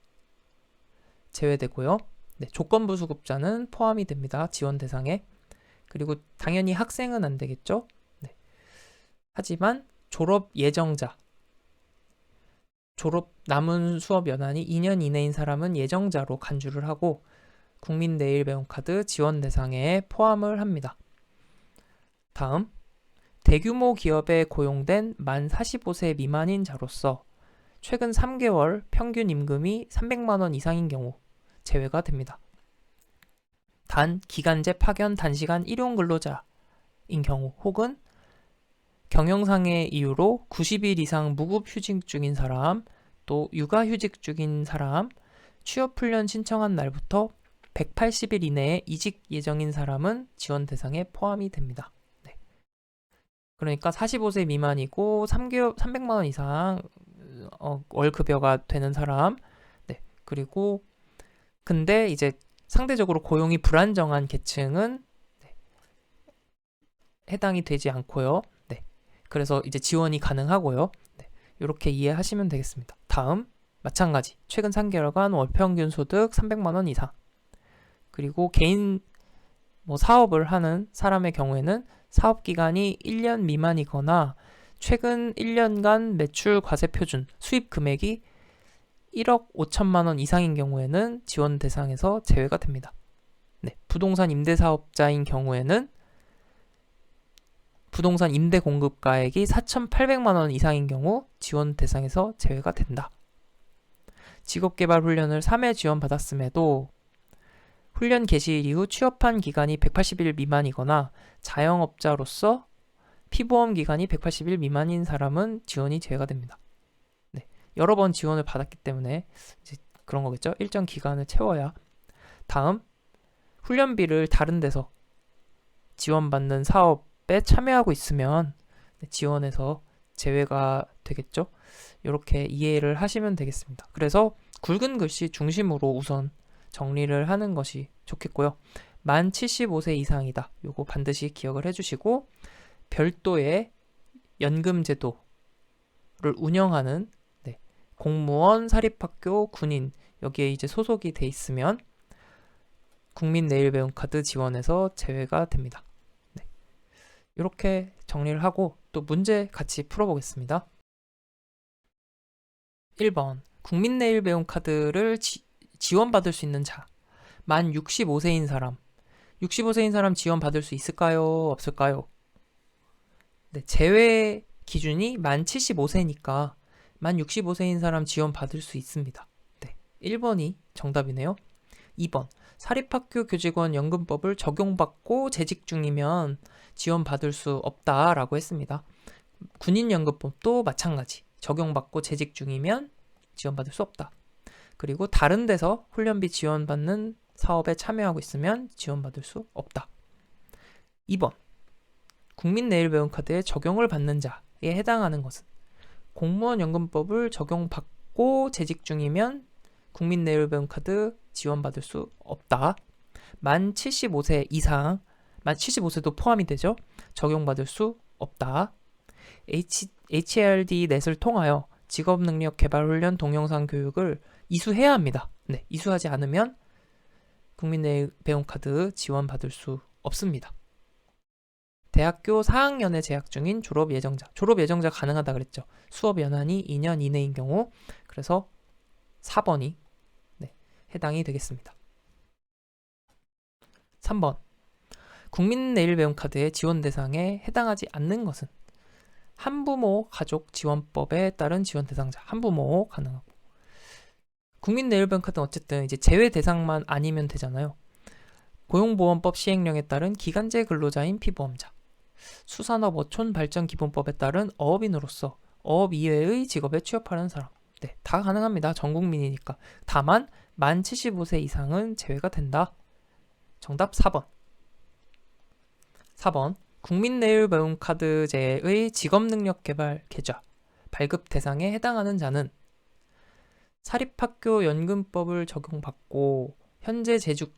A: 제외되고요. 네, 조건부 수급자는 포함이 됩니다. 지원 대상에. 그리고 당연히 학생은 안 되겠죠. 네. 하지만 졸업 예정자, 졸업 남은 수업 연한이 2년 이내인 사람은 예정자로 간주를 하고 국민 내일 배움 카드 지원 대상에 포함을 합니다. 다음, 대규모 기업에 고용된 만 45세 미만인 자로서 최근 3개월 평균 임금이 300만 원 이상인 경우 제외가 됩니다. 단 기간제 파견 단시간 일용 근로자인 경우 혹은 경영상의 이유로 90일 이상 무급휴직 중인 사람, 또 육아휴직 중인 사람, 취업훈련 신청한 날부터 180일 이내에 이직 예정인 사람은 지원 대상에 포함이 됩니다. 네. 그러니까 45세 미만이고 300만 원 이상 월급여가 되는 사람, 네. 그리고 근데 이제 상대적으로 고용이 불안정한 계층은 네. 해당이 되지 않고요. 네. 그래서 이제 지원이 가능하고요. 네. 이렇게 이해하시면 되겠습니다. 다음 마찬가지 최근 3개월간 월평균 소득 300만 원 이상, 그리고 개인 사업을 하는 사람의 경우에는 사업기간이 1년 미만이거나 최근 1년간 매출 과세 표준 수입 금액이 1억 5천만 원 이상인 경우에는 지원 대상에서 제외가 됩니다. 네, 부동산 임대사업자인 경우에는 부동산 임대 공급가액이 4,800만 원 이상인 경우 지원 대상에서 제외가 된다. 직업개발 훈련을 3회 지원받았음에도 훈련 개시일 이후 취업한 기간이 180일 미만이거나 자영업자로서 피보험 기간이 180일 미만인 사람은 지원이 제외가 됩니다. 네, 여러 번 지원을 받았기 때문에 이제 그런 거겠죠. 일정 기간을 채워야. 다음, 훈련비를 다른 데서 지원받는 사업에 참여하고 있으면 지원에서 제외가 되겠죠. 이렇게 이해를 하시면 되겠습니다. 그래서 굵은 글씨 중심으로 우선 정리를 하는 것이 좋겠고요. 만 75세 이상이다. 요거 반드시 기억을 해주시고, 별도의 연금 제도를 운영하는 공무원, 사립학교, 군인 여기에 이제 소속이 돼 있으면 국민 내일 배움 카드 지원에서 제외가 됩니다. 네. 이렇게 정리를 하고 또 문제 같이 풀어보겠습니다. 1번 국민 내일 배움 카드를 지원받을 수 있는 자 만 65세인 사람 65세인 사람 지원받을 수 있을까요? 없을까요? 네, 제외 기준이 만 75세니까 만 65세인 사람 지원받을 수 있습니다. 네, 1번이 정답이네요. 2번 사립학교 교직원 연금법을 적용받고 재직 중이면 지원받을 수 없다라고 했습니다. 군인연금법도 마찬가지. 적용받고 재직 중이면 지원받을 수 없다. 그리고 다른 데서 훈련비 지원받는 사업에 참여하고 있으면 지원받을 수 없다. 2번 국민내일배움카드에 적용을 받는 자에 해당하는 것은 공무원연금법을 적용받고 재직 중이면 국민내일배움카드 지원받을 수 없다. 만 75세 이상, 만 75세도 포함이 되죠. 적용받을 수 없다. HARD 넷을 통하여 직업능력개발훈련 동영상 교육을 이수해야 합니다. 네, 이수하지 않으면 국민내일배움카드 지원받을 수 없습니다. 대학교 4학년에 재학 중인 졸업 예정자. 졸업 예정자 가능하다 그랬죠. 수업 연한이 2년 이내인 경우. 그래서 4번이 해당이 되겠습니다. 3번. 국민내일배움카드의 지원 대상에 해당하지 않는 것은 한부모 가족 지원법에 따른 지원 대상자. 한부모 가능하고. 국민내일배움카드는 어쨌든 이제 제외 대상만 아니면 되잖아요. 고용보험법 시행령에 따른 기간제 근로자인 피보험자. 수산업 어촌 발전 기본법에 따른 어업인으로서 어업 이외의 직업에 취업하는 사람. 네, 다 가능합니다. 전 국민이니까. 다만 만 75세 이상은 제외가 된다. 정답 4번. 4번. 국민내일배움카드제의 직업능력개발 계좌 발급 대상에 해당하는 자는 사립학교 연금법을 적용받고 현재 재직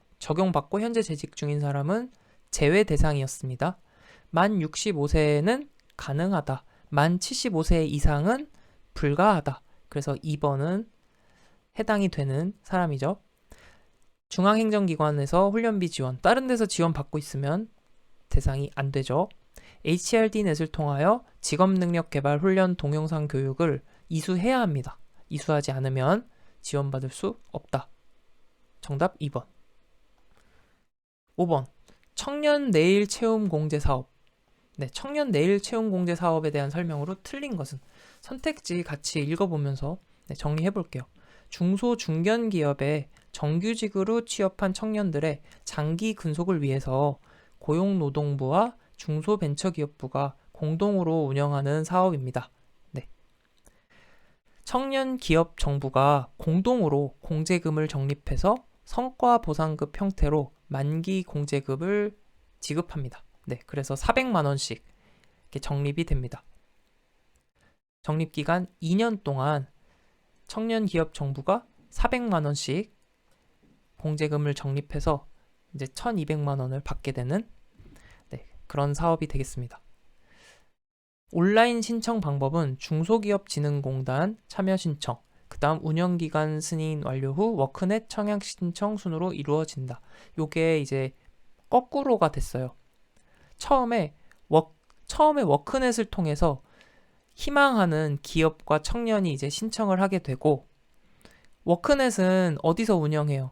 A: 중인 사람은 제외 대상이었습니다. 만 65세는 가능하다. 만 75세 이상은 불가하다. 그래서 2번은 해당이 되는 사람이죠. 중앙행정기관에서 훈련비 지원, 다른 데서 지원받고 있으면 대상이 안 되죠. HRD 넷을 통하여 직업능력개발 훈련 동영상 교육을 이수해야 합니다. 이수하지 않으면 지원받을 수 없다. 정답 2번. 5번. 청년 내일 채움 공제 사업. 네, 청년 내일 채움 공제 사업에 대한 설명으로 틀린 것은 선택지 같이 읽어보면서 정리해 볼게요. 중소 중견 기업에 정규직으로 취업한 청년들의 장기 근속을 위해서 고용노동부와 중소벤처기업부가 공동으로 운영하는 사업입니다. 네. 청년기업 정부가 공동으로 공제금을 적립해서 성과보상급 형태로 만기 공제급을 지급합니다. 네, 그래서 400만 원씩 이렇게 적립이 됩니다. 적립기간 2년 동안 청년기업 정부가 400만 원씩 공제금을 적립해서 이제 1,200만 원을 받게 되는 그런 사업이 되겠습니다. 온라인 신청 방법은 중소기업진흥공단 참여 신청, 그 다음 운영기간 승인 완료 후 워크넷 청약 신청 순으로 이루어진다. 요게 이제 거꾸로가 됐어요. 처음에 워크넷을 통해서 희망하는 기업과 청년이 이제 신청을 하게 되고, 워크넷은 어디서 운영해요?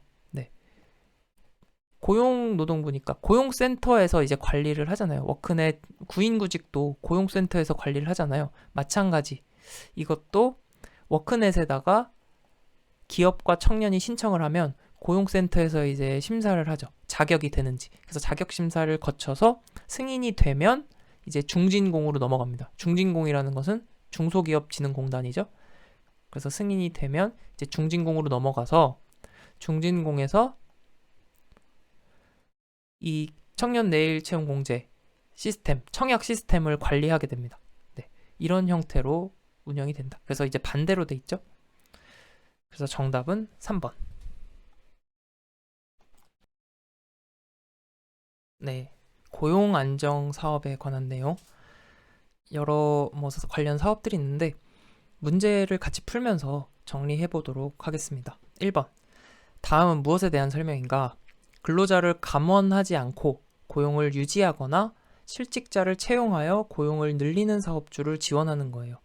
A: 고용노동부니까 고용센터에서 이제 관리를 하잖아요. 워크넷 구인구직도 고용센터에서 관리를 하잖아요. 마찬가지. 이것도 워크넷에다가 기업과 청년이 신청을 하면 고용센터에서 이제 심사를 하죠. 자격이 되는지. 그래서 자격 심사를 거쳐서 승인이 되면 이제 중진공으로 넘어갑니다. 중진공이라는 것은 중소기업진흥공단이죠. 그래서 승인이 되면 이제 중진공으로 넘어가서 중진공에서 이 청년 내일 채용 공제 시스템, 청약 시스템을 관리하게 됩니다. 네, 이런 형태로 운영이 된다. 그래서 이제 반대로 돼 있죠. 그래서 정답은 3번. 네, 고용 안정 사업에 관한 내용. 여러 관련 사업들이 있는데 문제를 같이 풀면서 정리해 보도록 하겠습니다. 1번. 다음은 무엇에 대한 설명인가? 근로자를 감원하지 않고 고용을 유지하거나 실직자를 채용하여 고용을 늘리는 사업주를 지원하는 거예요.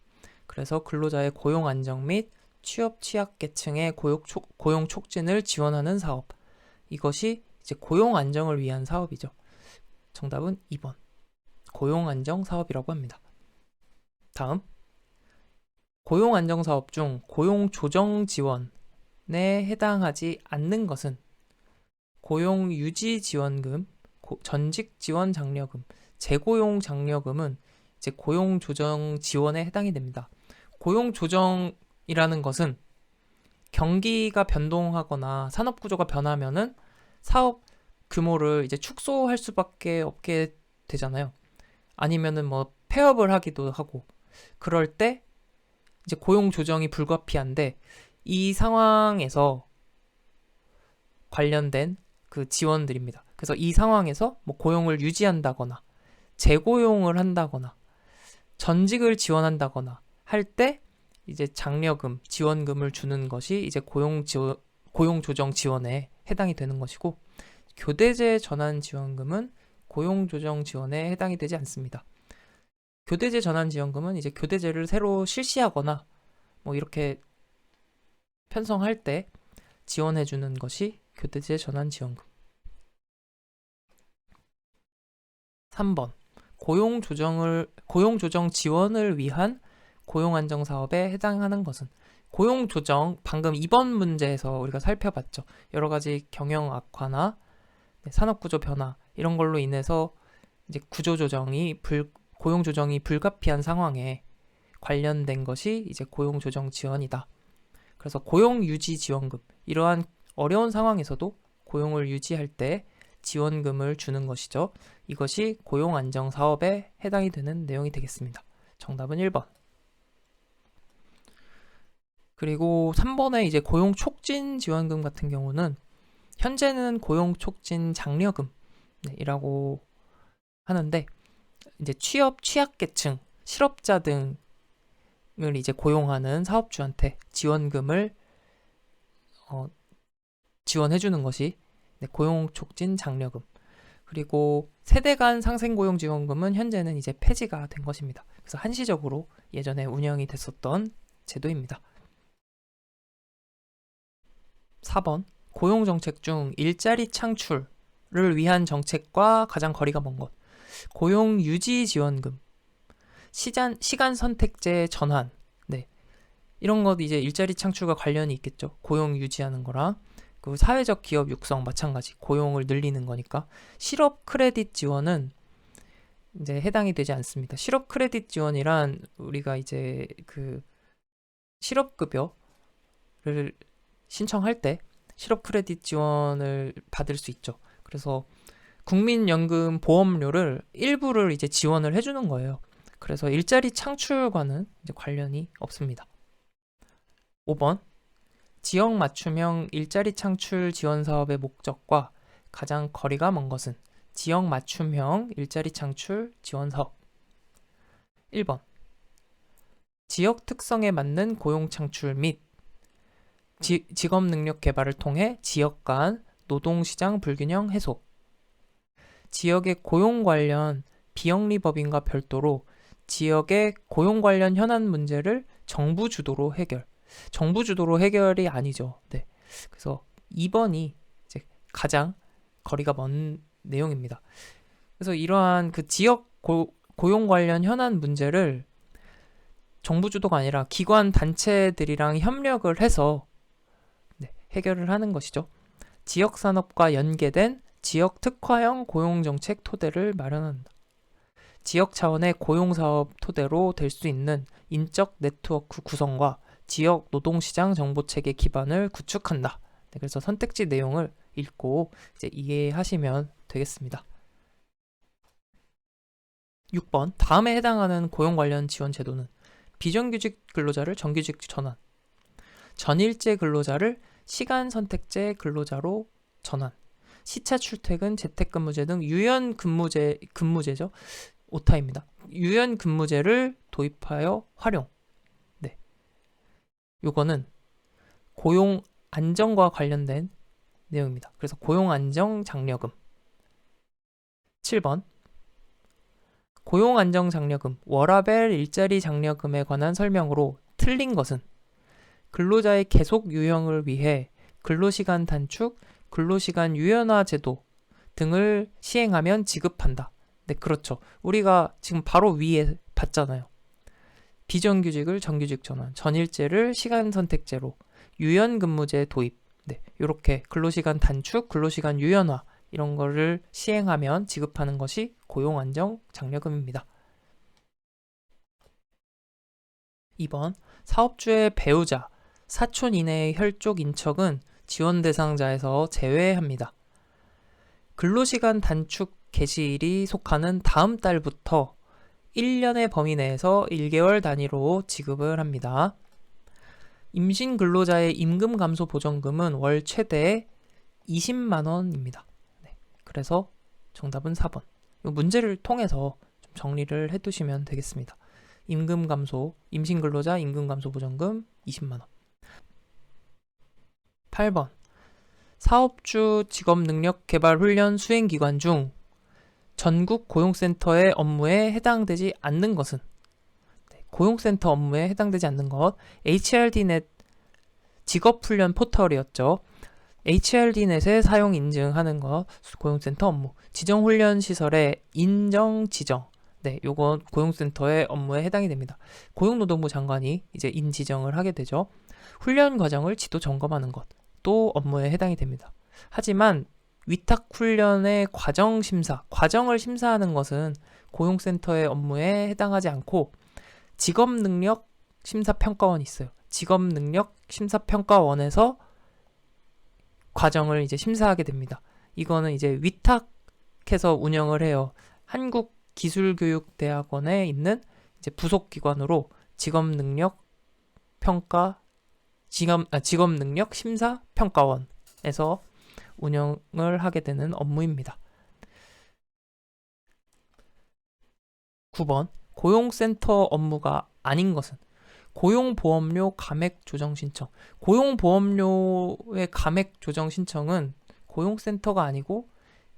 A: 그래서 근로자의 고용 안정 및 취업 취약계층의 고용 촉진을 지원하는 사업. 이것이 이제 고용 안정을 위한 사업이죠. 정답은 2번. 고용 안정 사업이라고 합니다. 다음. 고용 안정 사업 중 고용 조정 지원에 해당하지 않는 것은 고용 유지 지원금, 전직 지원 장려금, 재고용 장려금은 이제 고용 조정 지원에 해당이 됩니다. 고용 조정이라는 것은 경기가 변동하거나 산업 구조가 변하면은 사업 규모를 이제 축소할 수밖에 없게 되잖아요. 아니면은 폐업을 하기도 하고 그럴 때 이제 고용 조정이 불가피한데 이 상황에서 관련된 그 지원들입니다. 그래서 이 상황에서 고용을 유지한다거나 재고용을 한다거나 전직을 지원한다거나 할 때 이제 장려금, 지원금을 주는 것이 이제 고용 조정 지원에 해당이 되는 것이고 교대제 전환 지원금은 고용 조정 지원에 해당이 되지 않습니다. 교대제 전환 지원금은 이제 교대제를 새로 실시하거나 이렇게 편성할 때 지원해 주는 것이 교대제 전환 지원금. 3번. 고용 조정 지원을 위한 고용 안정 사업에 해당하는 것은 고용 조정 방금 2번 문제에서 우리가 살펴봤죠. 여러 가지 경영 악화나 산업 구조 변화 이런 걸로 인해서 이제 고용 조정이 불가피한 상황에 관련된 것이 이제 고용 조정 지원이다. 그래서 고용 유지 지원금, 이러한 어려운 상황에서도 고용을 유지할 때 지원금을 주는 것이죠. 이것이 고용 안정 사업에 해당이 되는 내용이 되겠습니다. 정답은 1번. 그리고 3번에 이제 고용 촉진 지원금 같은 경우는 현재는 고용 촉진 장려금이라고 하는데 이제 취약계층, 실업자 등을 이제 고용하는 사업주한테 지원금을 지원해주는 것이 고용 촉진 장려금. 그리고 세대 간 상생 고용 지원금은 현재는 이제 폐지가 된 것입니다. 그래서 한시적으로 예전에 운영이 됐었던 제도입니다. 4번. 고용 정책 중 일자리 창출을 위한 정책과 가장 거리가 먼 것. 고용 유지 지원금, 시간 선택제 전환, 이런 것 이제 일자리 창출과 관련이 있겠죠. 고용 유지하는 거랑 그 사회적 기업 육성 마찬가지 고용을 늘리는 거니까. 실업 크레딧 지원은 이제 해당이 되지 않습니다. 실업 크레딧 지원이란 우리가 이제 그 실업급여를 신청할 때 실업 크레딧 지원을 받을 수 있죠. 그래서 국민연금 보험료를 일부를 이제 지원을 해주는 거예요. 그래서 일자리 창출과는 이제 관련이 없습니다. 5번. 지역 맞춤형 일자리 창출 지원 사업의 목적과 가장 거리가 먼 것은 지역 맞춤형 일자리 창출 지원 사업. 1번. 지역 특성에 맞는 고용 창출 및 직업 능력 개발을 통해 지역 간 노동시장 불균형 해소. 지역의 고용 관련 비영리법인과 별도로 지역의 고용 관련 현안 문제를 정부 주도로 해결. 정부 주도로 해결이 아니죠. 그래서 2번이 이제 가장 거리가 먼 내용입니다. 그래서 이러한 그 지역 고용 관련 현안 문제를 정부 주도가 아니라 기관 단체들이랑 협력을 해서 해결을 하는 것이죠. 지역 산업과 연계된 지역 특화형 고용정책 토대를 마련한다. 지역 차원의 고용사업 토대로 될 수 있는 인적 네트워크 구성과 지역 노동시장 정보체계 기반을 구축한다. 그래서 선택지 내용을 읽고 이제 이해하시면 되겠습니다. 6번. 다음에 해당하는 고용 관련 지원 제도는 비정규직 근로자를 정규직 전환, 전일제 근로자를 시간 선택제 근로자로 전환, 시차 출퇴근, 재택근무제 등 유연 근무제죠. 오타입니다. 유연 근무제를 도입하여 활용. 네. 요거는 고용 안정과 관련된 내용입니다. 그래서 고용 안정 장려금. 7번. 고용 안정 장려금, 워라밸 일자리 장려금에 관한 설명으로 틀린 것은 근로자의 계속 유형을 위해 근로시간 단축, 근로시간 유연화 제도 등을 시행하면 지급한다. 네, 그렇죠. 우리가 지금 바로 위에 봤잖아요. 비정규직을 정규직 전환, 전일제를 시간 선택제로, 유연근무제 도입. 네, 이렇게 근로시간 단축, 근로시간 유연화 이런 거를 시행하면 지급하는 것이 고용안정 장려금입니다. 2번. 사업주의 배우자, 사촌 이내의 혈족 인척은 지원 대상자에서 제외합니다. 근로시간 단축 개시일이 속하는 다음 달부터 1년의 범위 내에서 1개월 단위로 지급을 합니다. 임신 근로자의 임금 감소 보전금은 월 최대 20만 원입니다. 네, 그래서 정답은 4번. 이 문제를 통해서 좀 정리를 해두시면 되겠습니다. 임금 감소, 임신 근로자 임금 감소 보전금 20만 원. 8번. 사업주 직업 능력 개발 훈련 수행 기관 중 전국 고용센터의 업무에 해당되지 않는 것은 고용센터 업무에 해당되지 않는 것 HRDnet 직업훈련 포털이었죠. HRD넷의 사용 인증하는 것 고용센터 업무 지정훈련 시설의 인정 지정 네, 요건 고용센터의 업무에 해당이 됩니다. 고용노동부 장관이 이제 인지정을 하게 되죠. 훈련 과정을 지도 점검하는 것도 업무에 해당이 됩니다. 하지만 위탁 훈련의 과정 심사, 과정을 심사하는 것은 고용센터의 업무에 해당하지 않고 직업능력 심사평가원이 있어요. 직업능력 심사평가원에서 과정을 이제 심사하게 됩니다. 이거는 이제 위탁해서 운영을 해요. 한국기술교육대학원에 있는 이제 부속 기관으로 직업능력 심사평가원에서 운영을 하게 되는 업무입니다. 9번. 고용센터 업무가 아닌 것은 고용보험료 감액 조정 신청. 고용보험료의 감액 조정 신청은 고용센터가 아니고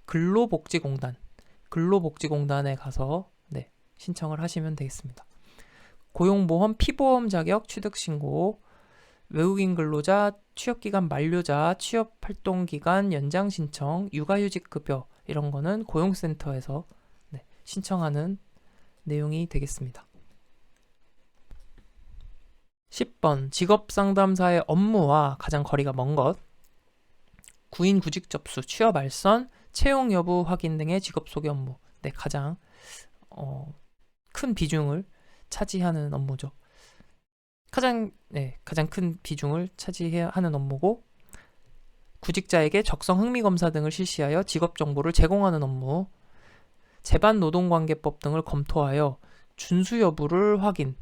A: 근로복지공단에 가서 네, 신청을 하시면 되겠습니다. 고용보험 피보험 자격 취득 신고, 외국인 근로자 취업기간 만료자 취업활동기간 연장 신청, 육아휴직급여 이런 거는 고용센터에서 네, 신청하는 내용이 되겠습니다. 10번. 직업상담사의 업무와 가장 거리가 먼 것. 구인 구직 접수, 취업 알선, 채용 여부 확인 등의 직업 소개 업무. 네, 가장 큰 비중을 차지하는 업무죠. 가장 큰 비중을 차지하는 업무고, 구직자에게 적성 흥미 검사 등을 실시하여 직업 정보를 제공하는 업무, 재반 노동관계법 등을 검토하여 준수 여부를 확인.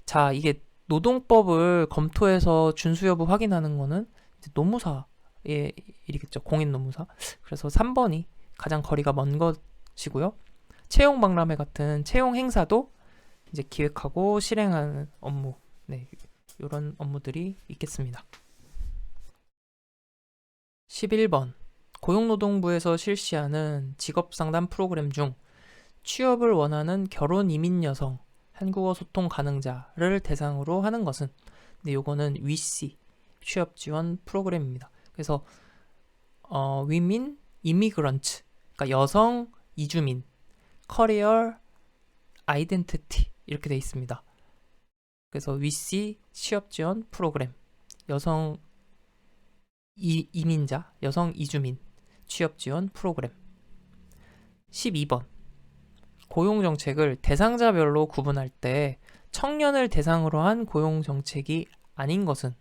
A: 자, 이게 노동법을 검토해서 준수 여부 확인하는 거는 이제 노무사의 일이겠죠. 공인노무사. 그래서 3번이 가장 거리가 먼 것이고요. 채용 박람회 같은 채용 행사도 이제 기획하고 실행하는 업무. 네, 이런 업무들이 있겠습니다. 11번. 고용노동부에서 실시하는 직업상담 프로그램 중 취업을 원하는 결혼 이민 여성, 한국어 소통 가능자를 대상으로 하는 것은 근데 요거는 위시 취업 지원 프로그램입니다. 그래서 위민 이미그런트 그러니까 여성 이주민 커리어 아이덴티티 이렇게 돼 있습니다. 그래서 위시 취업 지원 프로그램 여성 이민자, 여성 이주민 취업 지원 프로그램. 12번. 고용정책을 대상자별로 구분할 때 청년을 대상으로 한 고용정책이 아닌 것은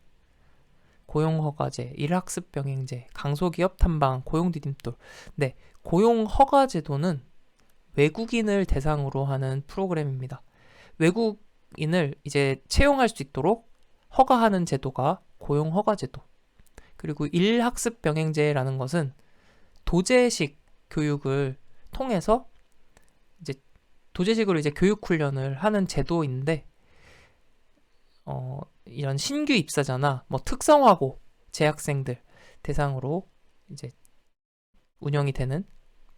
A: 고용허가제, 일학습 병행제, 강소기업 탐방, 고용디딤돌. 네, 고용허가제도는 외국인을 대상으로 하는 프로그램입니다. 외국인을 이제 채용할 수 있도록 허가하는 제도가 고용허가제도. 그리고 일학습 병행제라는 것은 도제식 교육을 통해서 이제 도제식으로 이제 교육 훈련을 하는 제도인데 이런 신규 입사자나 뭐 특성화고 재학생들 대상으로 이제 운영이 되는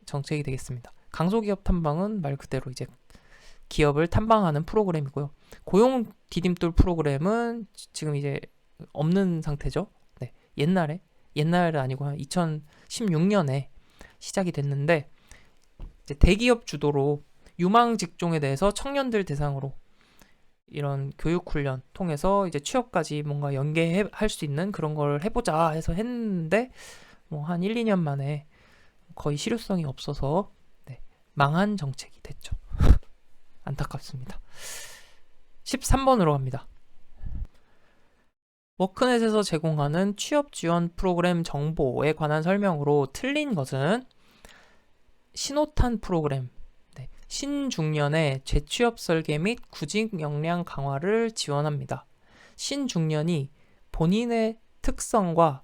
A: 정책이 되겠습니다. 강소기업 탐방은 말 그대로 이제 기업을 탐방하는 프로그램이고요. 고용 디딤돌 프로그램은 지금 이제 없는 상태죠. 네, 옛날은 아니고 한 2016년에 시작이 됐는데 이제 대기업 주도로 유망 직종에 대해서 청년들 대상으로 이런 교육 훈련 통해서 이제 취업까지 뭔가 연계할 수 있는 그런 걸 해보자 해서 했는데 뭐 한 1, 2년 만에 거의 실효성이 없어서 네, 망한 정책이 됐죠. 안타깝습니다. 13번으로 갑니다. 워크넷에서 제공하는 취업 지원 프로그램 정보에 관한 설명으로 틀린 것은 신호탄 프로그램, 네, 신중년의 재취업 설계 및 구직 역량 강화를 지원합니다. 신중년이 본인의 특성과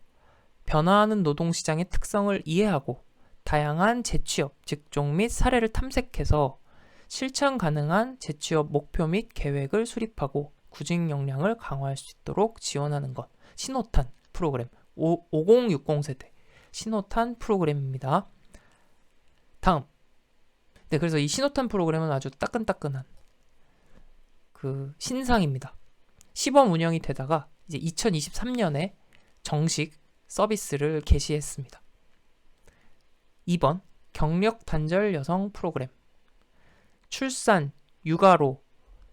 A: 변화하는 노동시장의 특성을 이해하고 다양한 재취업, 직종 및 사례를 탐색해서 실천 가능한 재취업 목표 및 계획을 수립하고 구직 역량을 강화할 수 있도록 지원하는 것. 신호탄 프로그램 5060 세대 신호탄 프로그램입니다. 다음. 네, 그래서 이 신호탄 프로그램은 아주 따끈따끈한 그 신상입니다. 시범 운영이 되다가 이제 2023년에 정식 서비스를 개시했습니다. 2번 경력 단절 여성 프로그램. 출산, 육아로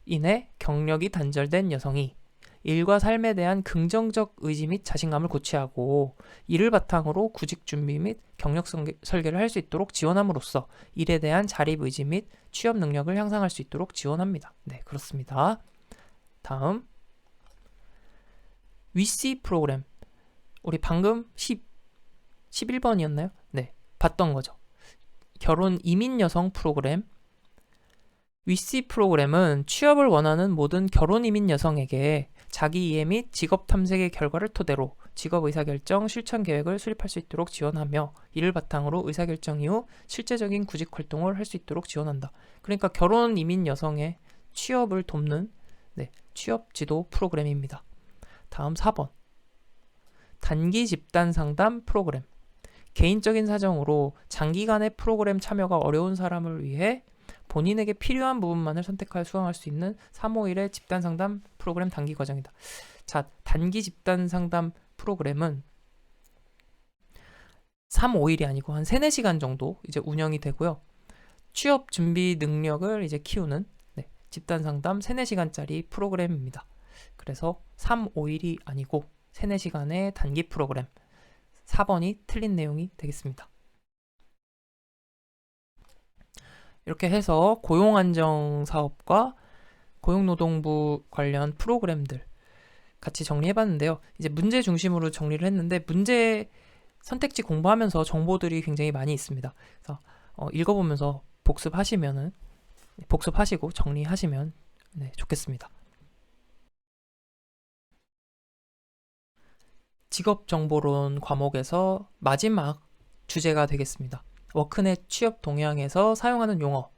A: 인해 경력이 단절된 여성이 일과 삶에 대한 긍정적 의지 및 자신감을 고취하고 이를 바탕으로 구직 준비 및 경력 설계를 할 수 있도록 지원함으로써 일에 대한 자립 의지 및 취업 능력을 향상할 수 있도록 지원합니다. 네, 그렇습니다. 다음 위시 프로그램. 우리 방금 11번이었나요? 네, 봤던 거죠. 결혼 이민 여성 프로그램. 위시 프로그램은 취업을 원하는 모든 결혼 이민 여성에게 자기 이해 및 직업 탐색의 결과를 토대로 직업 의사결정 실천 계획을 수립할 수 있도록 지원하며 이를 바탕으로 의사결정 이후 실제적인 구직 활동을 할 수 있도록 지원한다. 그러니까 결혼 이민 여성의 취업을 돕는 취업 지도 프로그램입니다. 다음 4번. 단기 집단 상담 프로그램. 개인적인 사정으로 장기간의 프로그램 참여가 어려운 사람을 위해 본인에게 필요한 부분만을 선택하여 수강할 수 있는 351의 집단 상담 프로그램 단기 과정이다. 자, 단기 집단 상담 프로그램은 3-5일이 아니고 한 3-4시간 정도 이제 운영이 되고요. 취업 준비 능력을 이제 키우는 집단 상담 3-4시간짜리 프로그램입니다. 그래서 3-5일이 아니고 3-4시간의 단기 프로그램. 4번이 틀린 내용이 되겠습니다. 이렇게 해서 고용안정사업과 고용노동부 관련 프로그램들 같이 정리해봤는데요. 이제 문제 중심으로 정리를 했는데 문제 선택지 공부하면서 정보들이 굉장히 많이 있습니다. 그래서 읽어보면서 복습하시고 정리하시면 좋겠습니다. 직업정보론 과목에서 마지막 주제가 되겠습니다. 워크넷 취업 동향에서 사용하는 용어.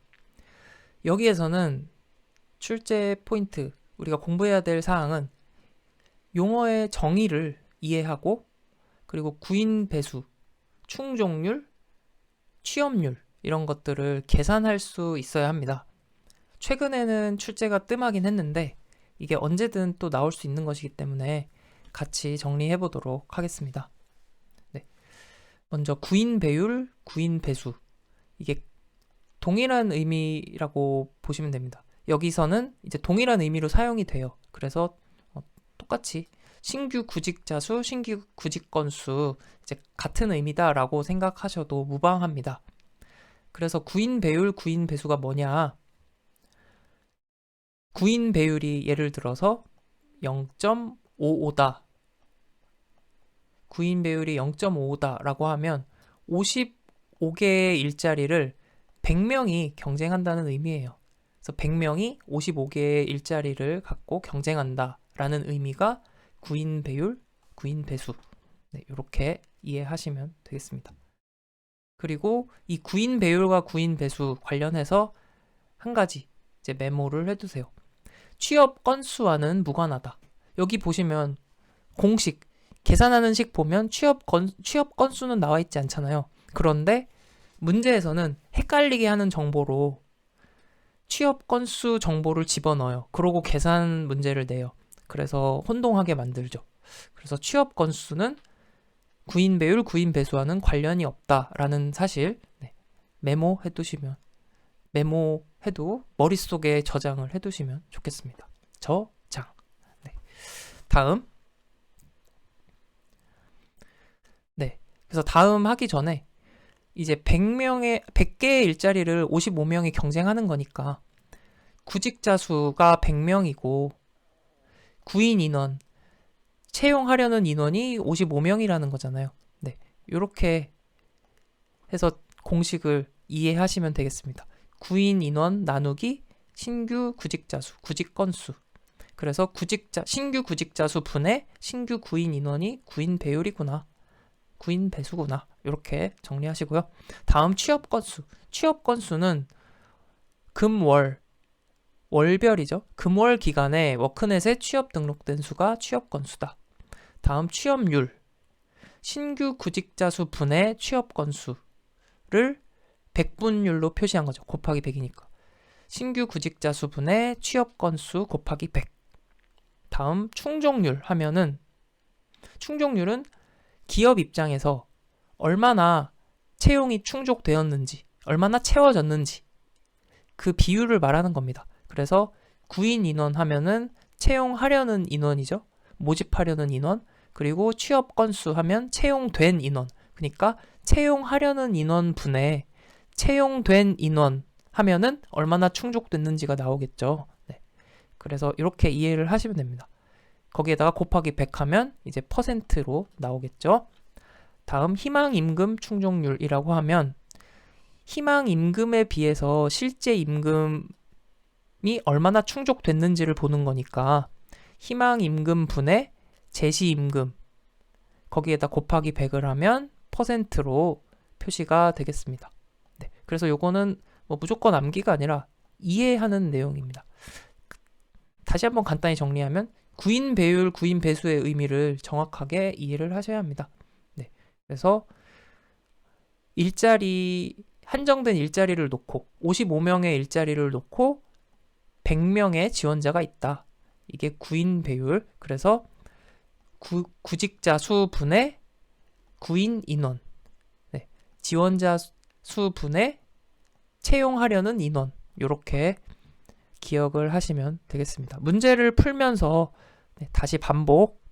A: 여기에서는 출제 포인트, 우리가 공부해야 될 사항은 용어의 정의를 이해하고 그리고 구인 배수, 충족률, 취업률 이런 것들을 계산할 수 있어야 합니다. 최근에는 출제가 뜸하긴 했는데 이게 언제든 또 나올 수 있는 것이기 때문에 같이 정리해 보도록 하겠습니다. 먼저 구인 배율, 구인 배수. 이게 동일한 의미라고 보시면 됩니다. 여기서는 이제 동일한 의미로 사용이 돼요. 그래서 똑같이 신규 구직자 수, 신규 구직 건수 이제 같은 의미다라고 생각하셔도 무방합니다. 그래서 구인 배율, 구인 배수가 뭐냐? 구인 배율이 예를 들어서 0.55다. 구인 배율이 0.55다라고 하면 55개의 일자리를 100명이 경쟁한다는 의미예요. 그래서 100명이 55개의 일자리를 갖고 경쟁한다라는 의미가 구인 배율, 구인 배수. 이렇게 이해하시면 되겠습니다. 그리고 이 구인 배율과 구인 배수 관련해서 한 가지 이제 메모를 해두세요. 취업 건수와는 무관하다. 여기 보시면 공식, 계산하는 식 보면 취업 건수는 나와 있지 않잖아요. 그런데 문제에서는 헷갈리게 하는 정보로 취업 건수 정보를 집어넣어요. 그러고 계산 문제를 내요. 그래서 혼동하게 만들죠. 그래서 취업 건수는 구인 배율, 구인 배수와는 관련이 없다라는 사실 메모해 두시면, 메모해도 머릿속에 저장을 해 두시면 좋겠습니다. 저장. 네. 다음. 네. 그래서 다음 하기 전에 이제 100개의 일자리를 55명이 경쟁하는 거니까 구직자 수가 100명이고 구인 인원, 채용하려는 인원이 55명이라는 거잖아요. 네. 요렇게 해서 공식을 이해하시면 되겠습니다. 구인 인원 나누기 신규 구직자 수, 구직 건수. 그래서 신규 구직자 수 분의 신규 구인 인원이 구인 배율이구나. 구인 배수구나. 이렇게 정리하시고요. 다음 취업 건수. 취업 건수는 금월, 월별이죠. 금월 기간에 워크넷에 취업 등록된 수가 취업 건수다. 다음 취업률. 신규 구직자 수 분의 취업 건수를 100분율로 표시한 거죠. 곱하기 100이니까. 신규 구직자 수 분의 취업 건수 곱하기 100. 다음 충족률 하면은, 충족률은 기업 입장에서 얼마나 채용이 충족되었는지, 얼마나 채워졌는지 그 비율을 말하는 겁니다. 그래서 구인 인원 하면은 채용하려는 인원이죠. 모집하려는 인원. 그리고 취업 건수 하면 채용된 인원. 그러니까 채용하려는 인원 분의 채용된 인원 하면은 얼마나 충족됐는지가 나오겠죠. 네. 그래서 이렇게 이해를 하시면 됩니다. 거기에다가 곱하기 100 하면 이제 퍼센트로 나오겠죠. 다음 희망임금 충족률이라고 하면 희망임금에 비해서 실제 임금이 얼마나 충족됐는지를 보는 거니까 희망임금 분의 제시임금 거기에다 곱하기 100을 하면 퍼센트로 표시가 되겠습니다. 네, 그래서 요거는 뭐 무조건 암기가 아니라 이해하는 내용입니다. 다시 한번 간단히 정리하면 구인 배율, 구인 배수의 의미를 정확하게 이해를 하셔야 합니다. 네, 그래서 한정된 일자리를 놓고 55명의 일자리를 놓고 100명의 지원자가 있다. 이게 구인 배율. 그래서 구직자 수 분의 구인 인원. 네, 지원자 수 분의 채용하려는 인원. 이렇게 기억을 하시면 되겠습니다. 문제를 풀면서 다시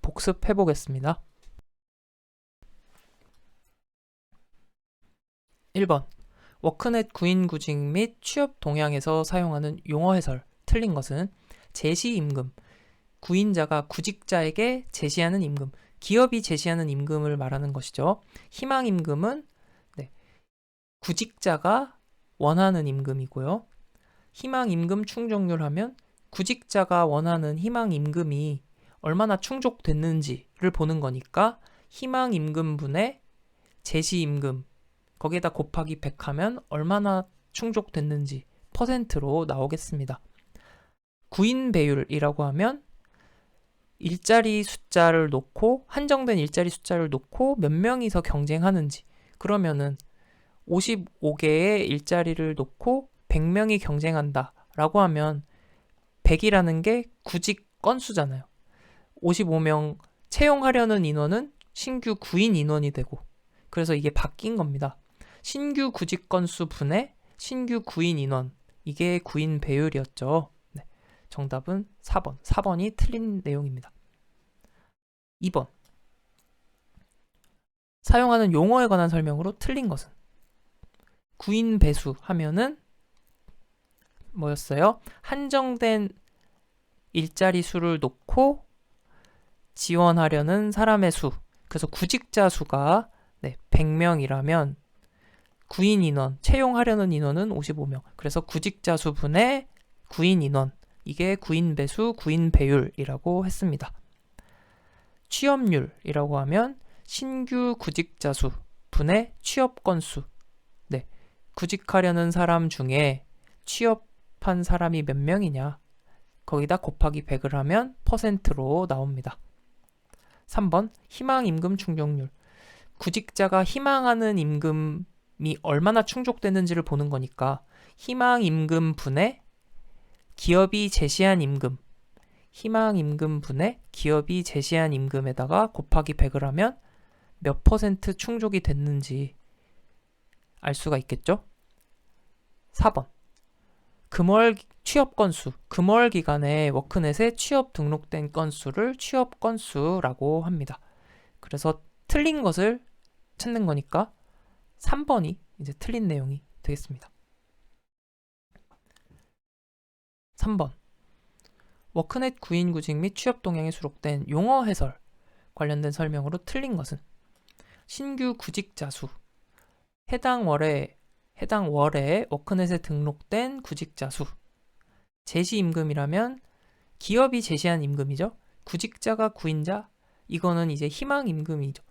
A: 복습해 보겠습니다. 1번. 워크넷 구인 구직 및 취업 동향에서 사용하는 용어 해설. 틀린 것은 제시임금. 구인자가 구직자에게 제시하는 임금. 기업이 제시하는 임금을 말하는 것이죠. 희망임금은 구직자가 원하는 임금이고요. 희망임금 충족률 하면 구직자가 원하는 희망임금이 얼마나 충족됐는지를 보는 거니까 희망임금분의 제시임금 거기에다 곱하기 100 하면 얼마나 충족됐는지 퍼센트로 나오겠습니다. 구인 배율이라고 하면 일자리 숫자를 놓고 한정된 일자리 숫자를 놓고 몇 명이서 경쟁하는지 그러면은 55개의 일자리를 놓고 100명이 경쟁한다 라고 하면 100이라는 게 구직 건수잖아요. 55명 채용하려는 인원은 신규 구인 인원이 되고 그래서 이게 바뀐 겁니다. 신규 구직 건수 분의 신규 구인 인원 이게 구인 배율이었죠. 네, 정답은 4번. 4번이 틀린 내용입니다. 2번. 사용하는 용어에 관한 설명으로 틀린 것은 구인 배수 하면은 뭐였어요? 한정된 일자리 수를 놓고 지원하려는 사람의 수. 그래서 구직자 수가 100명이라면 구인 인원, 채용하려는 인원은 55명. 그래서 구직자 수 분의 구인 인원. 이게 구인 배수, 구인 배율이라고 했습니다. 취업률이라고 하면 신규 구직자 수 분의 취업 건수. 구직하려는 사람 중에 취업할 모집한 사람이 몇 명이냐. 거기다 곱하기 100을 하면 %로 나옵니다. 3번 희망임금 충족률. 구직자가 희망하는 임금이 얼마나 충족되는지를 보는 거니까 희망임금 분의 기업이 제시한 임금, 희망임금 분의 기업이 제시한 임금에다가 곱하기 100을 하면 몇 % 충족이 됐는지 알 수가 있겠죠? 4번 금월 취업 건수, 금월 기간에 워크넷에 취업 등록된 건수를 취업 건수라고 합니다. 그래서 틀린 것을 찾는 거니까 3번이 이제 틀린 내용이 되겠습니다. 3번 워크넷 구인구직 및 취업 동향에 수록된 용어 해설 관련된 설명으로 틀린 것은 신규 구직자 수, 해당 월에 워크넷에 등록된 구직자 수, 제시임금이라면 기업이 제시한 임금이죠. 구직자가 구인자, 이거는 이제 희망임금이죠.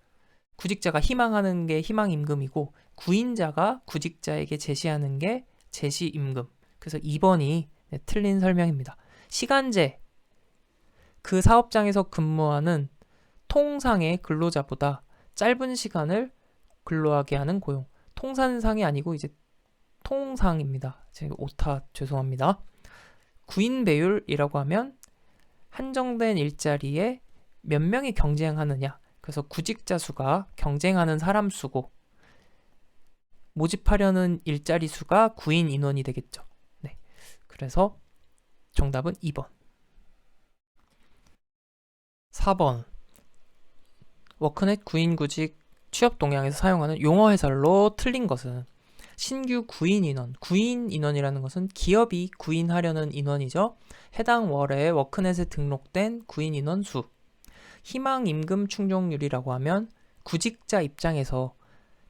A: 구직자가 희망하는 게 희망임금이고 구인자가 구직자에게 제시하는 게 제시임금. 그래서 2번이 틀린 설명입니다. 시간제, 그 사업장에서 근무하는 통상의 근로자보다 짧은 시간을 근로하게 하는 고용. 통산상이 아니고 이제 통상입니다. 제가 오타 죄송합니다. 구인 배율이라고 하면 한정된 일자리에 몇 명이 경쟁하느냐. 그래서 구직자 수가 경쟁하는 사람 수고 모집하려는 일자리 수가 구인 인원이 되겠죠. 네. 그래서 정답은 2번. 4번. 워크넷 구인구직 취업 동향에서 사용하는 용어 해설로 틀린 것은 신규 구인 인원, 구인 인원이라는 것은 기업이 구인하려는 인원이죠. 해당 월에 워크넷에 등록된 구인 인원 수. 희망 임금 충족률이라고 하면 구직자 입장에서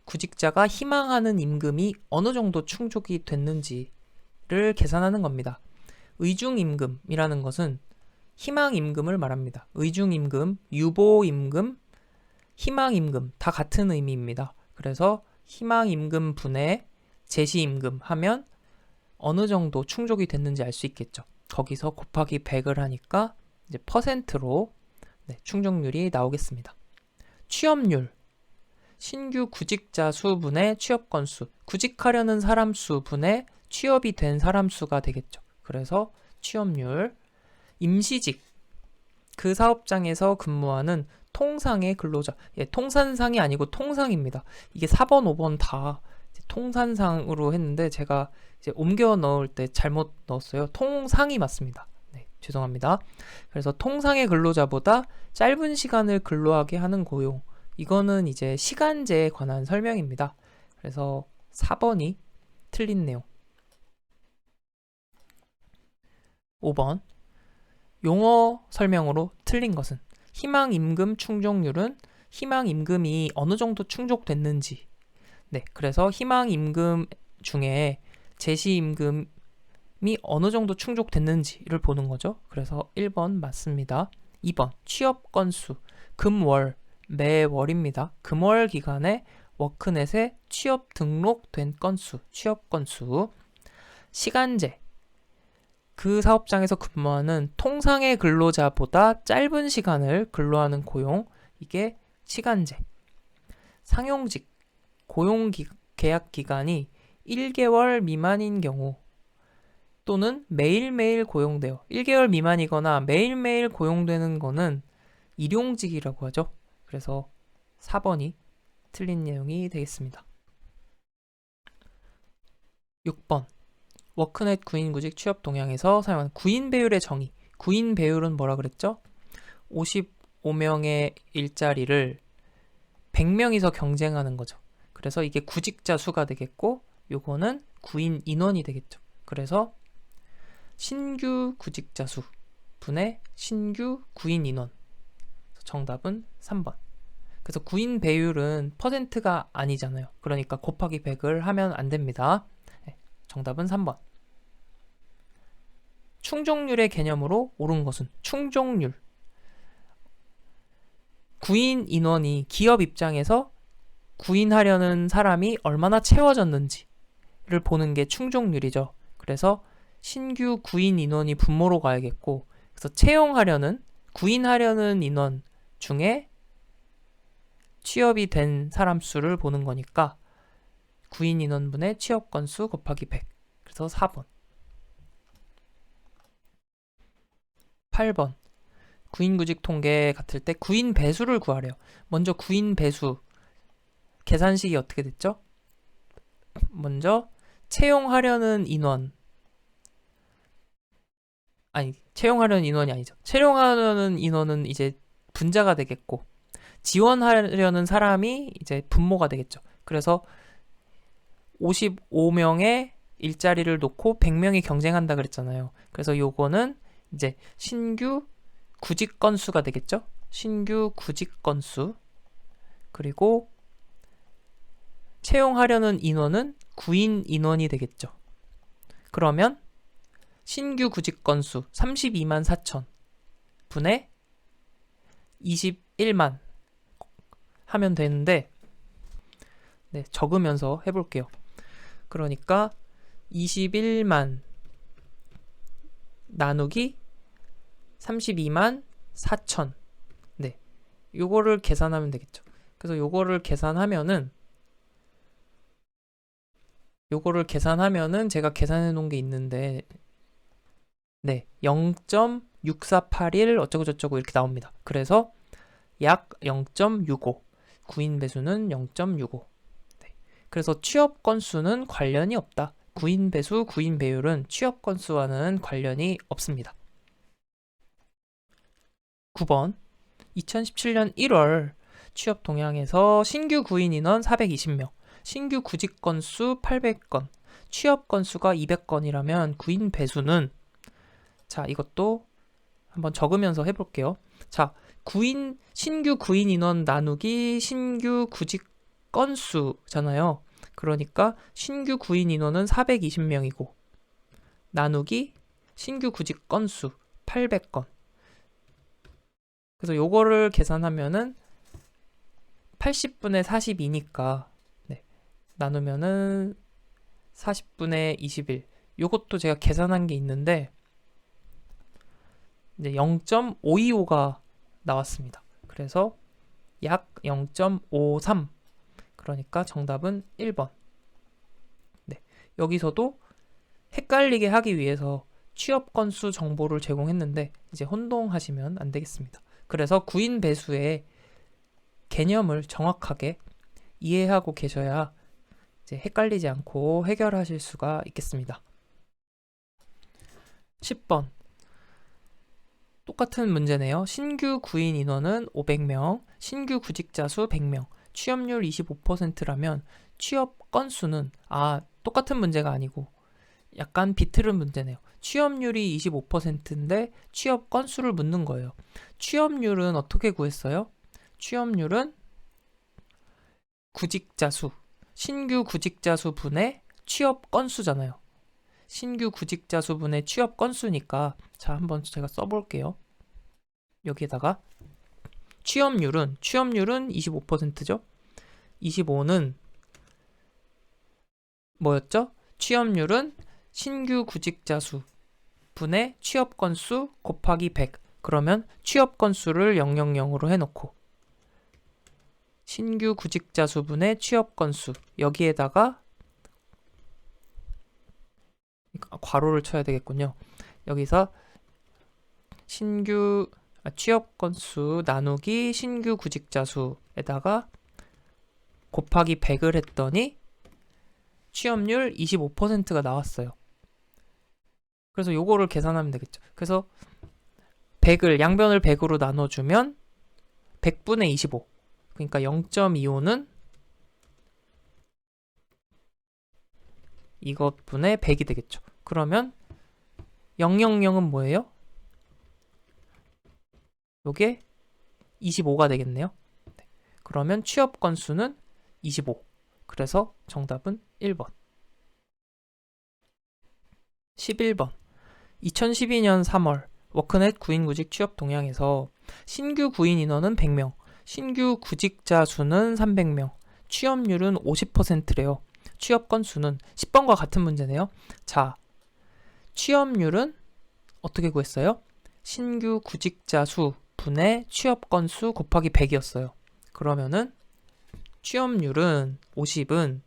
A: 구직자가 희망하는 임금이 어느 정도 충족이 됐는지를 계산하는 겁니다. 의중임금이라는 것은 희망임금을 말합니다. 의중임금, 유보임금, 희망임금 다 같은 의미입니다. 그래서 희망임금 분의 제시임금 하면 어느 정도 충족이 됐는지 알 수 있겠죠. 거기서 곱하기 100을 하니까 이제 %로 충족률이 나오겠습니다. 취업률, 신규 구직자 수 분의 취업 건수, 구직하려는 사람 수 분의 취업이 된 사람 수가 되겠죠. 그래서 취업률, 임시직, 그 사업장에서 근무하는 통상의 근로자, 통산상이 아니고 통상입니다. 이게 4번, 5번 다 통산상으로 했는데 제가 이제 옮겨 넣을 때 잘못 넣었어요. 통상이 맞습니다. 네, 죄송합니다. 그래서 통상의 근로자보다 짧은 시간을 근로하게 하는 고용, 이거는 이제 시간제에 관한 설명입니다. 그래서 4번이 틀린 내용. 5번 용어 설명으로 틀린 것은 희망임금 충족률은 희망임금이 어느 정도 충족됐는지. 네, 그래서 희망임금 중에 제시임금이 어느 정도 충족됐는지를 보는 거죠. 그래서 1번 맞습니다. 2번 취업 건수, 금월, 매월입니다. 금월 기간에 워크넷에 취업 등록된 건수, 취업 건수. 시간제, 그 사업장에서 근무하는 통상의 근로자보다 짧은 시간을 근로하는 고용, 이게 시간제. 상용직, 계약 기간이 1개월 미만인 경우 또는 매일매일 고용되어 1개월 미만이거나 매일매일 고용되는 거는 일용직이라고 하죠. 그래서 4번이 틀린 내용이 되겠습니다. 6번 워크넷 구인구직 취업 동향에서 사용하는 구인 배율의 정의. 구인 배율은 뭐라 그랬죠? 55명의 일자리를 100명이서 경쟁하는 거죠. 그래서 이게 구직자 수가 되겠고 요거는 구인 인원이 되겠죠. 그래서 신규 구직자 수 분의 신규 구인 인원. 정답은 3번. 그래서 구인 배율은 %가 아니잖아요. 그러니까 곱하기 100을 하면 안 됩니다. 정답은 3번. 충족률의 개념으로 옳은 것은 충족률. 구인 인원이 기업 입장에서 구인하려는 사람이 얼마나 채워졌는지를 보는 게 충족률이죠. 그래서 신규 구인 인원이 분모로 가야겠고, 그래서 구인하려는 인원 중에 취업이 된 사람 수를 보는 거니까 구인 인원분의 취업 건수 곱하기 100. 그래서 4번. 8번. 구인 구직 통계 같을 때 구인 배수를 구하래요. 먼저 구인 배수 계산식이 어떻게 됐죠? 먼저 채용하려는 인원, 채용하려는 인원이 아니죠. 채용하려는 인원은 이제 분자가 되겠고, 지원하려는 사람이 이제 분모가 되겠죠. 그래서 55명의 일자리를 놓고 100명이 경쟁한다 그랬잖아요. 그래서 요거는 이제 신규 구직 건수가 되겠죠. 신규 구직 건수. 그리고 채용하려는 인원은 구인 인원이 되겠죠. 그러면 신규 구직 건수 32만 4천 분의 21만 하면 되는데, 네, 적으면서 해볼게요. 그러니까 21만 나누기 32만 4천. 네, 요거를 계산하면 되겠죠. 그래서 요거를 계산하면은 제가 계산해 놓은 게 있는데, 네, 0.6481 어쩌고저쩌고 이렇게 나옵니다. 그래서 약 0.65. 구인 배수는 0.65. 네. 그래서 취업 건수는 관련이 없다. 구인 배수, 구인 배율은 취업 건수와는 관련이 없습니다. 9번. 2017년 1월 취업 동향에서 신규 구인 인원 420명, 신규 구직 건수 800건, 취업 건수가 200건이라면 구인 배수는, 자, 이것도 한번 적으면서 해볼게요. 자, 신규 구인 인원 나누기 신규 구직 건수잖아요. 그러니까 신규 구인 인원은 420명이고 나누기 신규 구직 건수 800건. 그래서 요거를 계산하면은 80분의 42니까 네, 나누면은 40분의 21. 요것도 제가 계산한 게 있는데 이제 0.525가 나왔습니다. 그래서 약 0.53. 그러니까 정답은 1번. 네, 여기서도 헷갈리게 하기 위해서 취업 건수 정보를 제공했는데 이제 혼동하시면 안 되겠습니다. 그래서 구인 배수의 개념을 정확하게 이해하고 계셔야 이제 헷갈리지 않고 해결하실 수가 있겠습니다. 10번. 똑같은 문제네요. 신규 구인 인원은 500명, 신규 구직자 수 100명, 취업률 25%라면 취업 건수는, 똑같은 문제가 아니고 약간 비틀은 문제네요. 취업률이 25%인데 취업 건수를 묻는 거예요. 취업률은 어떻게 구했어요? 취업률은 구직자 수, 신규 구직자 수 분의 취업 건수잖아요. 신규 구직자 수 분의 취업 건수니까, 자, 한번 제가 써볼게요. 여기에다가 취업률은 25%죠. 25는 뭐였죠? 취업률은 신규 구직자 수 분의 취업 건수 곱하기 100. 그러면 취업 건수를 000으로 해놓고 신규 구직자 수 분의 취업 건수, 여기에다가 괄호를 쳐야 되겠군요. 여기서 취업 건수 나누기 신규 구직자 수에다가 곱하기 100을 했더니 취업률 25%가 나왔어요. 그래서 요거를 계산하면 되겠죠. 그래서 100을 양변을 100으로 나눠주면 100분의 25. 그러니까 0.25는 이것분의 100이 되겠죠. 그러면 000은 뭐예요? 요게 25가 되겠네요. 네. 그러면 취업 건수는 25. 그래서 정답은 1번. 11번. 2012년 3월 워크넷 구인구직 취업 동향에서 신규 구인 인원은 100명, 신규 구직자 수는 300명, 취업률은 50%래요. 취업 건수는 10번과 같은 문제네요. 자, 취업률은 어떻게 구했어요? 신규 구직자 수 분의 취업 건수 곱하기 100이었어요. 그러면은 취업률은 50은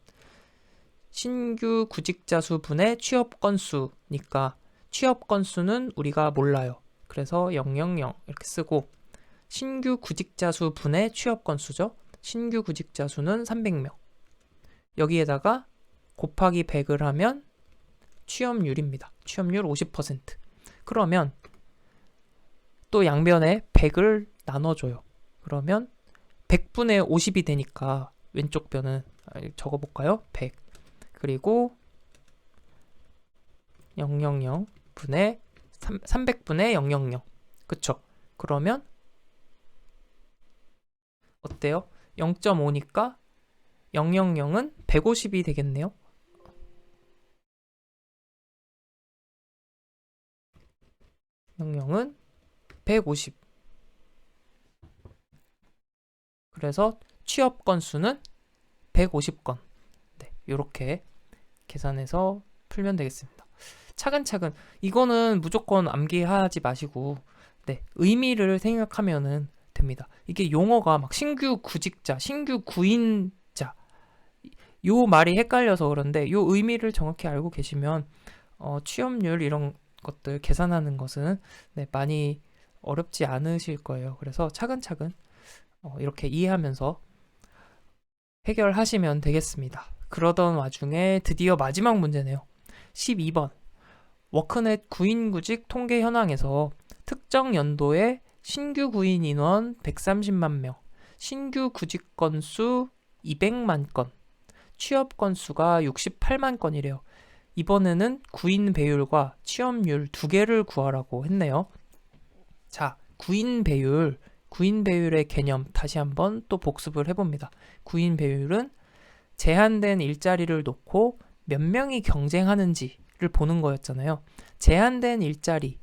A: 신규 구직자 수 분의 취업 건수니까 취업 건수는 우리가 몰라요. 그래서 000 이렇게 쓰고 신규 구직자 수 분의 취업 건수죠. 신규 구직자 수는 300명. 여기에다가 곱하기 100을 하면 취업률입니다. 취업률 50%. 그러면 또 양변에 100을 나눠줘요. 그러면 100분의 50이 되니까 왼쪽 변은 적어볼까요? 100. 그리고 000 분의 300분의 000. 그쵸? 그러면 어때요? 0.5니까 000은 150이 되겠네요. 000은 150. 그래서 취업 건수는 150건. 네, 이렇게 계산해서 풀면 되겠습니다. 차근차근 이거는 무조건 암기하지 마시고 네, 의미를 생각하면은 됩니다. 이게 용어가 막 신규 구직자, 신규 구인자 요 말이 헷갈려서 그런데 요 의미를 정확히 알고 계시면 취업률 이런 것들 계산하는 것은 네, 많이 어렵지 않으실 거예요. 그래서 차근차근 이렇게 이해하면서 해결하시면 되겠습니다. 그러던 와중에 드디어 마지막 문제네요. 12번 워크넷 구인구직 통계 현황에서 특정 연도에 신규 구인 인원 130만 명, 신규 구직 건수 200만 건, 취업 건수가 68만 건이래요. 이번에는 구인 배율과 취업률 두 개를 구하라고 했네요. 자, 구인 배율의 개념 다시 한번 또 복습을 해봅니다. 구인 배율은 제한된 일자리를 놓고 몇 명이 경쟁하는지를 보는 거였잖아요. 제한된 일자리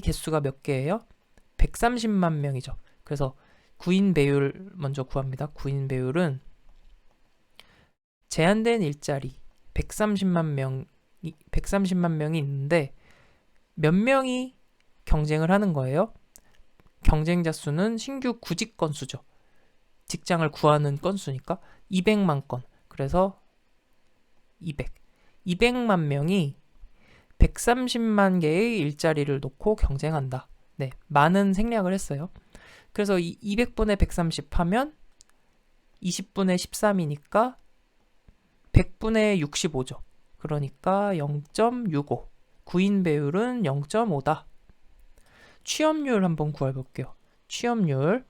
A: 개수가 몇 개예요? 130만 명이죠. 그래서 구인 배율 먼저 구합니다. 구인 배율은 제한된 일자리 130만 명이 있는데 몇 명이 경쟁을 하는 거예요? 경쟁자 수는 신규 구직 건수죠. 직장을 구하는 건수니까 200만 건. 그래서 200만 명이 130만 개의 일자리를 놓고 경쟁한다. 네, 많은 생략을 했어요. 그래서 200분의 130 하면 20분의 13이니까 100분의 65죠. 그러니까 0.65. 구인 배율은 0.5다. 취업률 한번 구해볼게요. 취업률은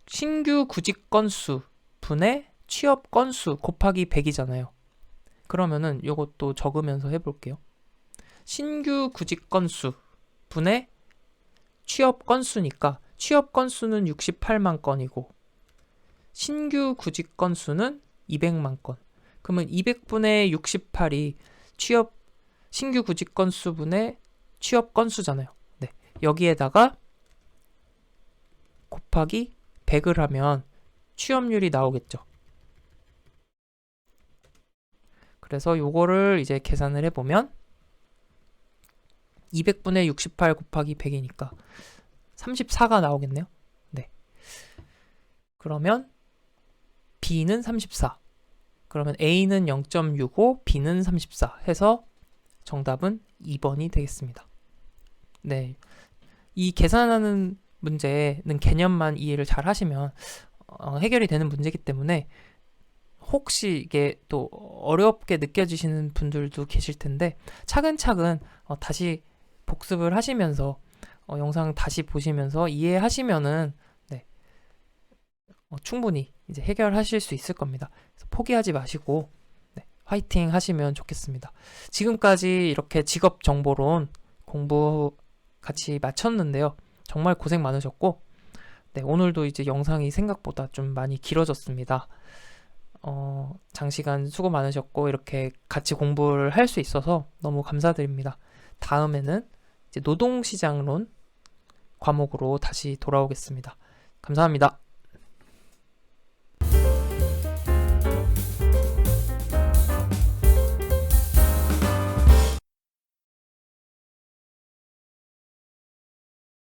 A: 신규 구직 건수 분의 취업 건수 곱하기 100이잖아요. 그러면은 이것도 적으면서 해볼게요. 신규 구직 건수 분의 취업 건수니까 취업 건수는 68만 건이고 신규 구직 건수는 200만 건. 그러면 200분의 68이 신규 구직 건수 분의 취업 건수잖아요. 네. 여기에다가 곱하기 100을 하면 취업률이 나오겠죠. 그래서 요거를 이제 계산을 해보면 200분의 68 곱하기 100이니까 34가 나오겠네요. 네. 그러면 B는 34. 그러면 A는 0.65, B는 34 해서 정답은 2번이 되겠습니다. 네. 이 계산하는 문제는 개념만 이해를 잘 하시면 해결이 되는 문제이기 때문에 혹시 이게 또 어렵게 느껴지시는 분들도 계실 텐데 차근차근 다시 복습을 하시면서 영상 다시 보시면서 이해하시면은 네, 충분히 이제 해결하실 수 있을 겁니다. 그래서 포기하지 마시고 네, 화이팅 하시면 좋겠습니다. 지금까지 이렇게 직업 정보론 공부 같이 마쳤는데요. 정말 고생 많으셨고 네, 오늘도 이제 영상이 생각보다 좀 많이 길어졌습니다. 장시간 수고 많으셨고 이렇게 같이 공부를 할 수 있어서 너무 감사드립니다. 다음에는 이제 노동시장론 과목으로 다시 돌아오겠습니다. 감사합니다.